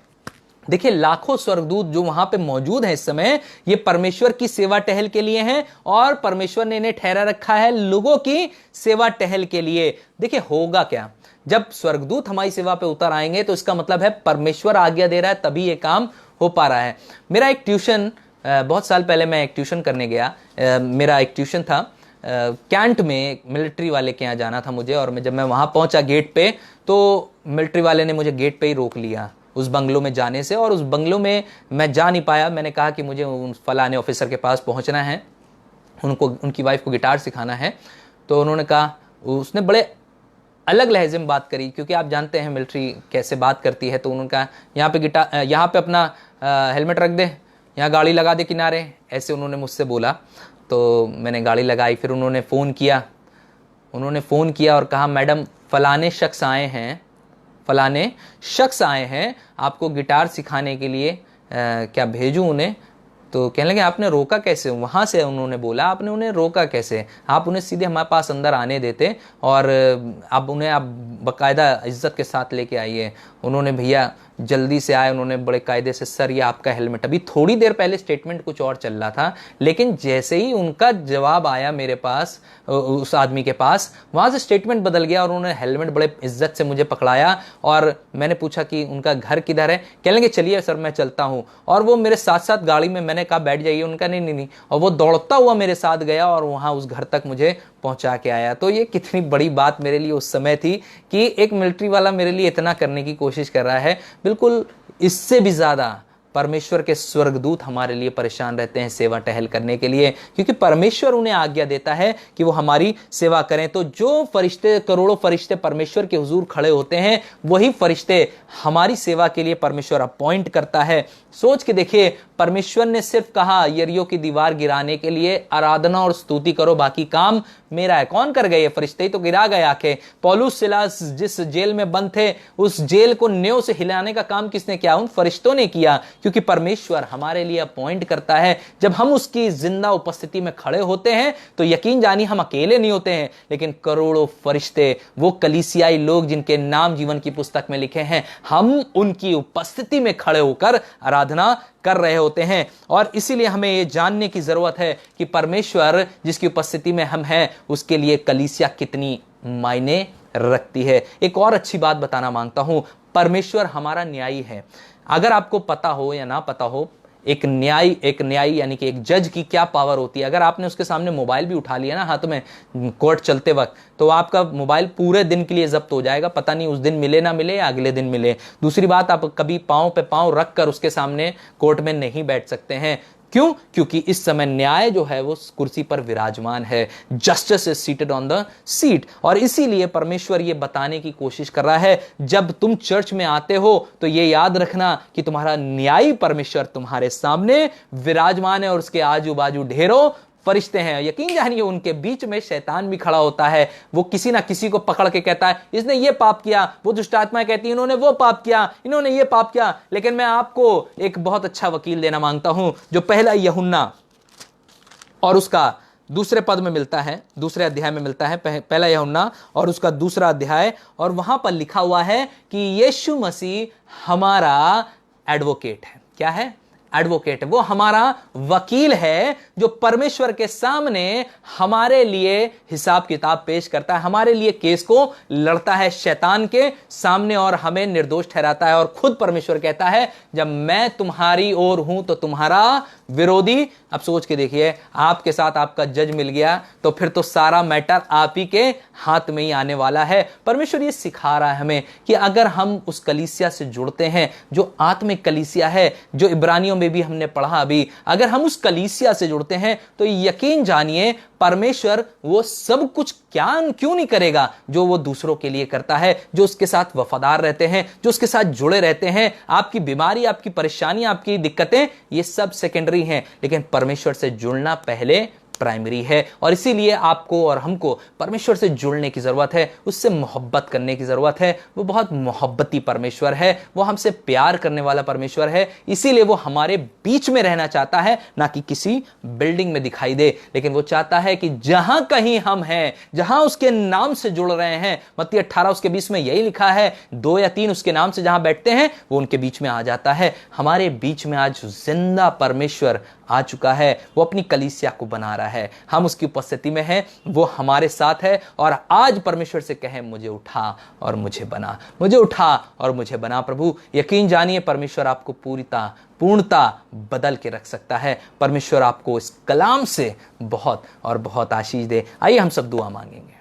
देखिए, लाखों स्वर्गदूत जो वहां पे मौजूद हैं इस समय, ये परमेश्वर की सेवा टहल के लिए हैं और परमेश्वर ने इन्हें ठहरा रखा है लोगों की सेवा टहल के लिए। देखिए, होगा क्या जब स्वर्गदूत हमारी सेवा पे उतर आएंगे, तो इसका मतलब है परमेश्वर आज्ञा दे रहा है, तभी ये काम हो पा रहा है। मेरा एक ट्यूशन, बहुत साल पहले मैं एक ट्यूशन करने गया। मेरा एक ट्यूशन था कैंट में, मिलिट्री वाले के यहाँ जाना था मुझे, और जब मैं वहां पहुंचा गेट पे, तो मिलिट्री वाले ने मुझे गेट पे ही रोक लिया उस बंगलों में जाने से, और उस बंगलों में मैं जा नहीं पाया। मैंने कहा कि मुझे उन फलाने ऑफिसर के पास पहुंचना है, उनको, उनकी वाइफ को गिटार सिखाना है। तो उन्होंने कहा, उसने बड़े अलग लहजे में बात करी, क्योंकि आप जानते हैं मिलिट्री कैसे बात करती है। तो उन्होंने कहा, यहाँ पे गिटार, यहाँ पे अपना हेलमेट रख दे, यहाँ गाड़ी लगा दे किनारे, ऐसे उन्होंने मुझसे बोला। तो मैंने गाड़ी लगाई। फिर उन्होंने फ़ोन किया और कहा, मैडम फलाने शख्स आए हैं आपको गिटार सिखाने के लिए, क्या भेजूं उन्हें? तो कहने लगे, आपने रोका कैसे? वहाँ से उन्होंने बोला, आपने उन्हें रोका कैसे? आप उन्हें सीधे हमारे पास अंदर आने देते और आप बाकायदा इज्जत के साथ लेके आइए। उन्होंने भैया जल्दी से आए, उन्होंने बड़े कायदे से, सर ये आपका हेलमेट। अभी थोड़ी देर पहले स्टेटमेंट कुछ और चल रहा था, लेकिन जैसे ही उनका जवाब आया मेरे पास, उस आदमी के पास, वहाँ से स्टेटमेंट बदल गया और उन्होंने हेलमेट बड़े इज्जत से मुझे पकड़ाया। और मैंने पूछा कि उनका घर किधर है? कहने लगे, चलिए सर मैं चलता हूँ। और वो मेरे साथ साथ गाड़ी में, मैंने कहा बैठ जाइए, उनका नहीं। और वो दौड़ता हुआ मेरे साथ गया और वहाँ उस घर तक मुझे पहुंचा के आया। तो ये कितनी बड़ी बात मेरे लिए उस समय थी कि एक मिलिट्री वाला मेरे लिए इतना करने की कोशिश कर रहा है। बिल्कुल इससे भी ज्यादा परमेश्वर के स्वर्गदूत हमारे लिए परेशान रहते हैं सेवा टहल करने के लिए, क्योंकि परमेश्वर उन्हें आज्ञा देता है कि वो हमारी सेवा करें। तो जो फरिश्ते, करोड़ों फरिश्ते परमेश्वर के हुजूर खड़े होते हैं, वही फरिश्ते हमारी सेवा के लिए परमेश्वर अपॉइंट करता है। सोच के देखिए, परमेश्वर ने सिर्फ कहा यरीहो की दीवार गिराने के लिए आराधना और स्तुति करो, बाकी काम मेरा है। कौन कर गए? फरिश्ते ही तो गिरा गए आके। पौलुस सिलास जिस जेल में बंद थे, उस जेल को न्यों से हिलाने का काम किसने किया? उन फरिश्तों ने किया, क्योंकि परमेश्वर हमारे लिए अपॉइंट करता है। जब हम उसकी जिंदा उपस्थिति में खड़े होते हैं तो यकीन जानिए हम अकेले नहीं होते हैं, लेकिन करोड़ों फरिश्ते, वो कलीसियाई लोग जिनके नाम जीवन की पुस्तक में लिखे हैं, हम उनकी उपस्थिति में खड़े होकर आराधना कर रहे होते हैं। और इसीलिए हमें यह जानने की जरूरत है कि परमेश्वर जिसकी उपस्थिति में हम हैं, उसके लिए कलीसिया कितनी मायने रखती है। एक और अच्छी बात बताना मांगता हूं, परमेश्वर हमारा न्यायी है। अगर आपको पता हो या ना पता हो, एक न्यायी यानी कि एक जज की क्या पावर होती है। अगर आपने उसके सामने मोबाइल भी उठा लिया ना हाथ में कोर्ट चलते वक्त, तो आपका मोबाइल पूरे दिन के लिए जब्त हो जाएगा। पता नहीं उस दिन मिले ना मिले या अगले दिन मिले। दूसरी बात, आप कभी पांव पे पांव रख कर उसके सामने कोर्ट में नहीं बैठ सकते हैं। क्यों? क्योंकि इस समय न्याय जो है वो कुर्सी पर विराजमान है। Justice is seated on the seat. और इसीलिए परमेश्वर ये बताने की कोशिश कर रहा है, जब तुम चर्च में आते हो तो ये याद रखना कि तुम्हारा न्यायी परमेश्वर तुम्हारे सामने विराजमान है और उसके आजू बाजू ढेरों फरिश्ते हैं। यकीन जानिए उनके बीच में शैतान भी खड़ा होता है। वो किसी ना किसी को पकड़ के कहता है, इसने ये पाप किया। वो दुष्ट आत्माएं कहती हैं, इन्होंने वो पाप किया, इन्होंने ये पाप किया। लेकिन मैं आपको एक बहुत अच्छा वकील देना मांगता हूं, जो पहला यूहन्ना और उसका दूसरे पद में मिलता है, दूसरे अध्याय में मिलता है, पहला यूहन्ना और उसका दूसरा अध्याय, और वहां पर लिखा हुआ है कि यीशु मसीह हमारा एडवोकेट है। क्या है? एडवोकेट है। वो हमारा वकील है जो परमेश्वर के सामने हमारे लिए हिसाब किताब पेश करता है, हमारे लिए केस को लड़ता है शैतान के सामने और हमें निर्दोष ठहराता है। और खुद परमेश्वर कहता है, जब मैं तुम्हारी ओर हूं तो तुम्हारा विरोधी। अब सोच के देखिए, आपके साथ आपका जज मिल गया तो फिर तो सारा मैटर आप ही के हाथ में ही आने वाला है। परमेश्वर ये सिखा रहा है हमें कि अगर हम उस कलीसिया से जुड़ते हैं जो आत्मिक कलीसिया है, जो इब्रानियों में भी हमने पढ़ा अभी, अगर हम उस कलीसिया से जुड़ते हैं तो यकीन जानिए परमेश्वर वो सब कुछ क्यों नहीं करेगा जो वो दूसरों के लिए करता है, जो उसके साथ वफादार रहते हैं, जो उसके साथ जुड़े रहते हैं। आपकी बीमारी, आपकी परेशानी, आपकी दिक्कतें, ये सब सेकेंडरी हैं, लेकिन परमेश्वर से जुड़ना पहले प्राइमरी है। और इसीलिए आपको और हमको परमेश्वर से जुड़ने की जरूरत है, उससे मोहब्बत करने की जरूरत है। वो बहुत मोहब्बती परमेश्वर है, वो हमसे प्यार करने वाला परमेश्वर है। इसीलिए वो हमारे बीच में रहना चाहता है, ना कि किसी बिल्डिंग में दिखाई दे, लेकिन वो चाहता है कि जहां कहीं हम हैं, जहां उसके नाम से जुड़ रहे हैं, मत्ती 18 उसके 20 में यही लिखा है, 2 या 3 उसके नाम से जहां बैठते हैं वो उनके बीच में आ जाता है। हमारे बीच में आज जिंदा परमेश्वर आ चुका है, वो अपनी कलीसिया को बना रहा है, हम उसकी उपस्थिति में हैं, वो हमारे साथ है। और आज परमेश्वर से कहें, मुझे उठा और मुझे बना, मुझे उठा और मुझे बना। प्रभु यकीन जानिए परमेश्वर आपको पूर्णता बदल के रख सकता है। परमेश्वर आपको इस कलाम से बहुत और बहुत आशीष दे। आइए हम सब दुआ मांगेंगे।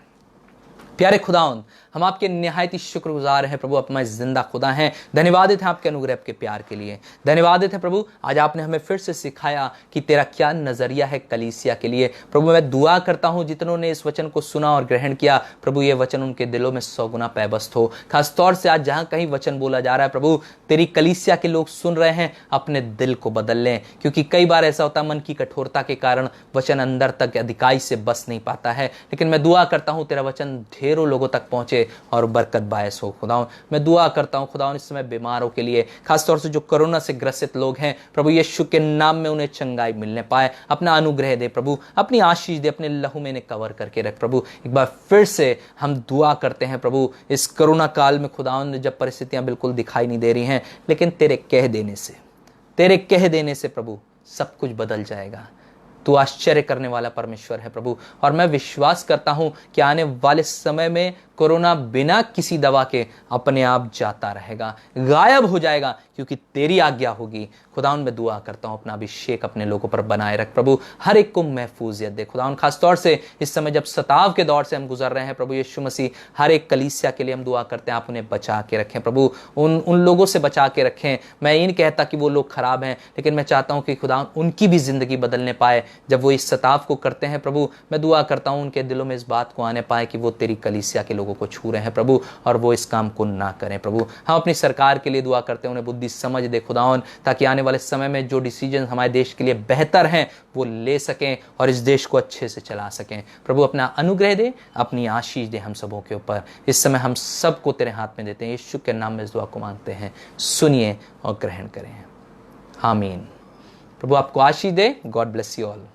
प्यारे खुदावंद, हम आपके निहायत ही शुक्रगुजार हैं प्रभु, अपना जिंदा खुदा हैं। धन्यवादित हैं आपके अनुग्रह, आपके प्यार के लिए धन्यवादित है प्रभु। आज आपने हमें फिर से सिखाया कि तेरा क्या नजरिया है कलीसिया के लिए। प्रभु मैं दुआ करता हूं जितनों ने इस वचन को सुना और ग्रहण किया, प्रभु ये वचन उनके दिलों में 100 गुना पैबस्त हो। खासतौर से आज जहां कहीं वचन बोला जा रहा है प्रभु, तेरी कलीसिया के लोग सुन रहे हैं, अपने दिल को बदल लें, क्योंकि कई बार ऐसा होता है मन की कठोरता के कारण वचन अंदर तक अधिकाई से बस नहीं पाता है। लेकिन मैं दुआ करता हूं तेरा वचन ढेरों लोगों तक पहुंचे और बरकत बायस हो। खुदावन मैं दुआ करता हूं खुदावन इस समय बीमारों के लिए, खासतौर से जो कोरोना से ग्रसित लोग हैं प्रभु यीशु के नाम में उन्हें चंगाई मिलने पाए। अपना अनुग्रह दे प्रभु, अपनी आशीष दे, अपने लहू में इन्हें कवर करके रख प्रभु। एक बार फिर से हम दुआ करते हैं प्रभु, इस कोरोना काल में खुदावन जब परिस्थितियां बिल्कुल दिखाई नहीं दे रही हैं, लेकिन तेरे कह देने से प्रभु सब कुछ बदल जाएगा। तू आश्चर्य करने वाला परमेश्वर है प्रभु, और मैं विश्वास करता हूं कि आने वाले समय में कोरोना बिना किसी दवा के अपने आप जाता रहेगा, गायब हो जाएगा, क्योंकि तेरी आज्ञा होगी। खुदावन मैं दुआ करता हूं अपना अभिषेक अपने लोगों पर बनाए रख प्रभु, हर एक को महफूजियत दे। खुदावन खासतौर से इस समय जब सताव के दौर से हम गुजर रहे हैं प्रभु यीशु मसीह, हर एक कलीसिया के लिए हम दुआ करते हैं, आप उन्हें बचा के रखें प्रभु, उन लोगों से बचा के रखें। मैं ये नहीं कहता कि वो लोग खराब हैं, लेकिन मैं चाहता हूं कि खुदावन उनकी भी जिंदगी बदलने पाए जब वो इस सताव को करते हैं प्रभु। मैं दुआ करता हूं उनके दिलों में इस बात को आने पाए कि वो तेरी कलीसिया के लोगों को छू रहे हैं प्रभु, और वो इस काम को ना करें प्रभु। हम अपनी सरकार के लिए दुआ करते हैं, उन्हें बुद्धि समझ दे खुदावन, ताकि आने वाले समय में जो डिसीजन हमारे देश के लिए बेहतर हैं वो ले सकें और इस देश को अच्छे से चला सकें। प्रभु अपना अनुग्रह दे, अपनी आशीष दे हम सबों के ऊपर। इस समय हम सबको तेरे हाथ में देते हैं, यीशु के नाम में इस दुआ को मांगते हैं, सुनिए और ग्रहण करें। आमीन। प्रभु आपको आशीष दे। God bless you all.